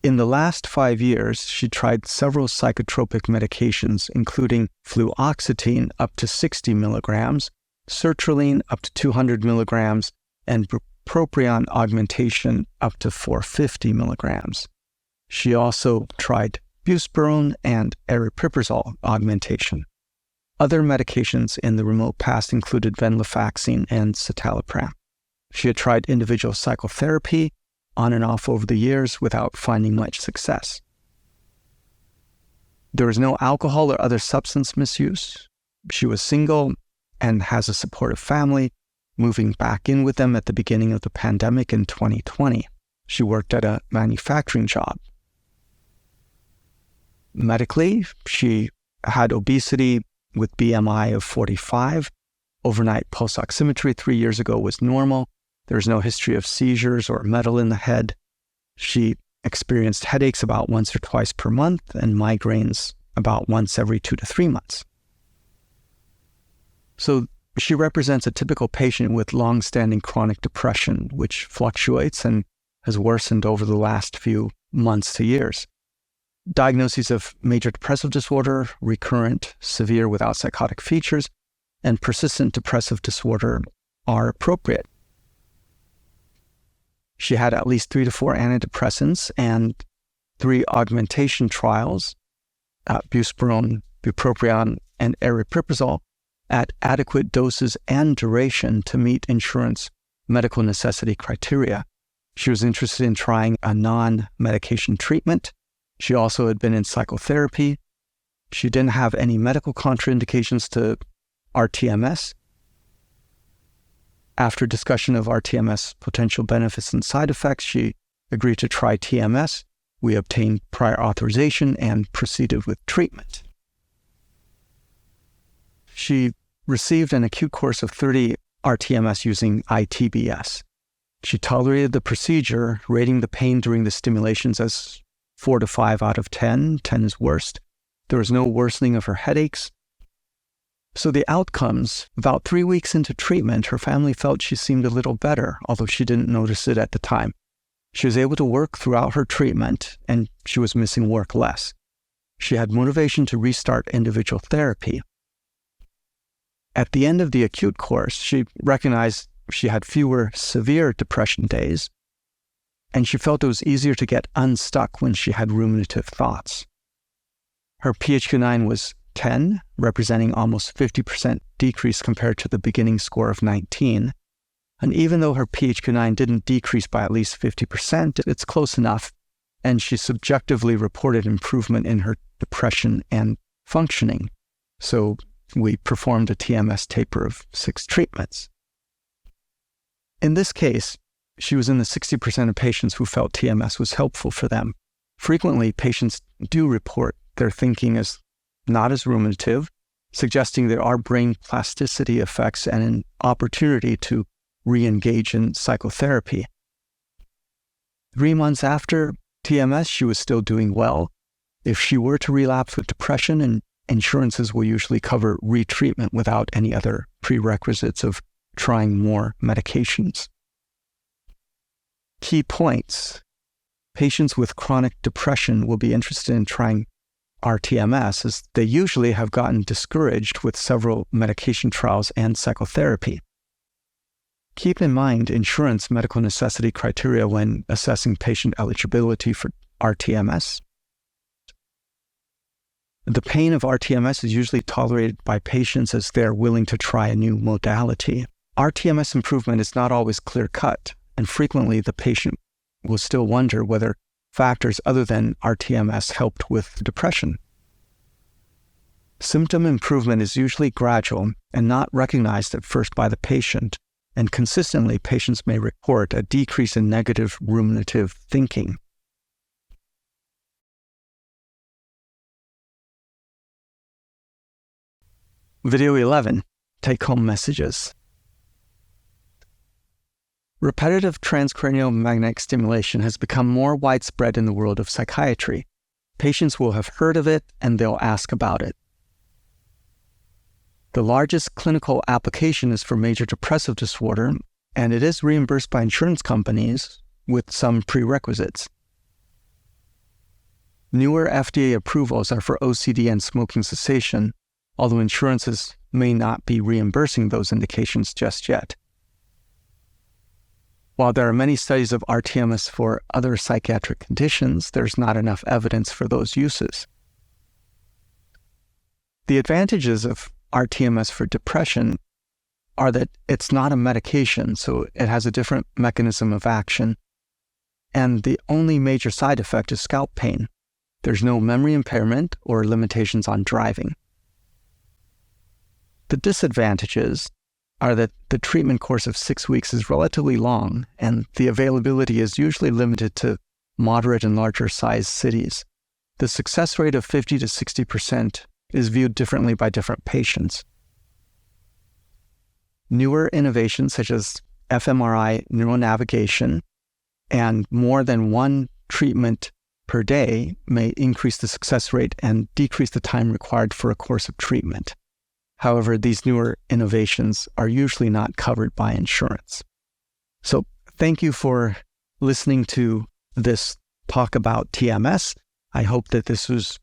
In the last 5 years, she tried several psychotropic medications, including fluoxetine up to 60 milligrams, sertraline up to 200 milligrams, and bupropion augmentation up to 450 milligrams. She also tried buspirone and aripiprazole augmentation. Other medications in the remote past included venlafaxine and citalopram. She had tried individual psychotherapy on and off over the years without finding much success. There was no alcohol or other substance misuse. She was single and has a supportive family, moving back in with them at the beginning of the pandemic in 2020. She worked at a manufacturing job. Medically, she had obesity with BMI of 45. Overnight pulse oximetry 3 years ago was normal. There's no history of seizures or metal in the head. She experienced headaches about once or twice per month and migraines about once every 2 to 3 months. So she represents a typical patient with long-standing chronic depression, which fluctuates and has worsened over the last few months to years. Diagnoses of major depressive disorder, recurrent, severe without psychotic features, and persistent depressive disorder are appropriate. She had at least 3 to 4 antidepressants and 3 augmentation trials, buspirone, bupropion, and aripiprazole, at adequate doses and duration to meet insurance medical necessity criteria. She was interested in trying a non-medication treatment. She also had been in psychotherapy. She didn't have any medical contraindications to rTMS. After discussion of rTMS potential benefits and side effects, she agreed to try TMS. We obtained prior authorization and proceeded with treatment. She received an acute course of 30 rTMS using ITBS. She tolerated the procedure, rating the pain during the stimulations as 4 to 5 out of 10. 10 is worst. There was no worsening of her headaches. So the outcomes, about 3 weeks into treatment, her family felt she seemed a little better, although she didn't notice it at the time. She was able to work throughout her treatment, and she was missing work less. She had motivation to restart individual therapy. At the end of the acute course, she recognized she had fewer severe depression days, and she felt it was easier to get unstuck when she had ruminative thoughts. Her PHQ-9 was 10, representing almost 50% decrease compared to the beginning score of 19. And even though her PHQ-9 didn't decrease by at least 50%, it's close enough, and she subjectively reported improvement in her depression and functioning. So we performed a TMS taper of 6 treatments. In this case, she was in the 60% of patients who felt TMS was helpful for them. Frequently, patients do report their thinking as not as ruminative, suggesting there are brain plasticity effects and an opportunity to re-engage in psychotherapy. 3 months after TMS, she was still doing well. If she were to relapse with depression, and insurances will usually cover retreatment without any other prerequisites of trying more medications. Key points. Patients with chronic depression will be interested in trying rTMS, as they usually have gotten discouraged with several medication trials and psychotherapy. Keep in mind insurance medical necessity criteria when assessing patient eligibility for rTMS. The pain of rTMS is usually tolerated by patients as they are willing to try a new modality. rTMS improvement is not always clear-cut, and frequently the patient will still wonder whether factors other than rTMS helped with depression. Symptom improvement is usually gradual and not recognized at first by the patient, and consistently patients may report a decrease in negative ruminative thinking. Video 11, Take-Home Messages. Repetitive transcranial magnetic stimulation has become more widespread in the world of psychiatry. Patients will have heard of it and they'll ask about it. The largest clinical application is for major depressive disorder, and it is reimbursed by insurance companies with some prerequisites. Newer FDA approvals are for OCD and smoking cessation, although insurances may not be reimbursing those indications just yet. While there are many studies of rTMS for other psychiatric conditions, there's not enough evidence for those uses. The advantages of rTMS for depression are that it's not a medication, so it has a different mechanism of action, and the only major side effect is scalp pain. There's no memory impairment or limitations on driving. The disadvantages are that the treatment course of 6 weeks is relatively long, and the availability is usually limited to moderate and larger sized cities. The success rate of 50 to 60% is viewed differently by different patients. Newer innovations such as fMRI neuronavigation and more than one treatment per day may increase the success rate and decrease the time required for a course of treatment. However, these newer innovations are usually not covered by insurance. So thank you for listening to this talk about TMS. I hope that this was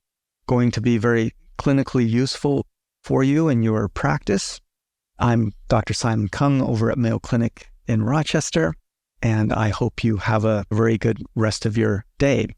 going to be very clinically useful for you in your practice. I'm Dr. Simon Kung over at Mayo Clinic in Rochester, and I hope you have a very good rest of your day.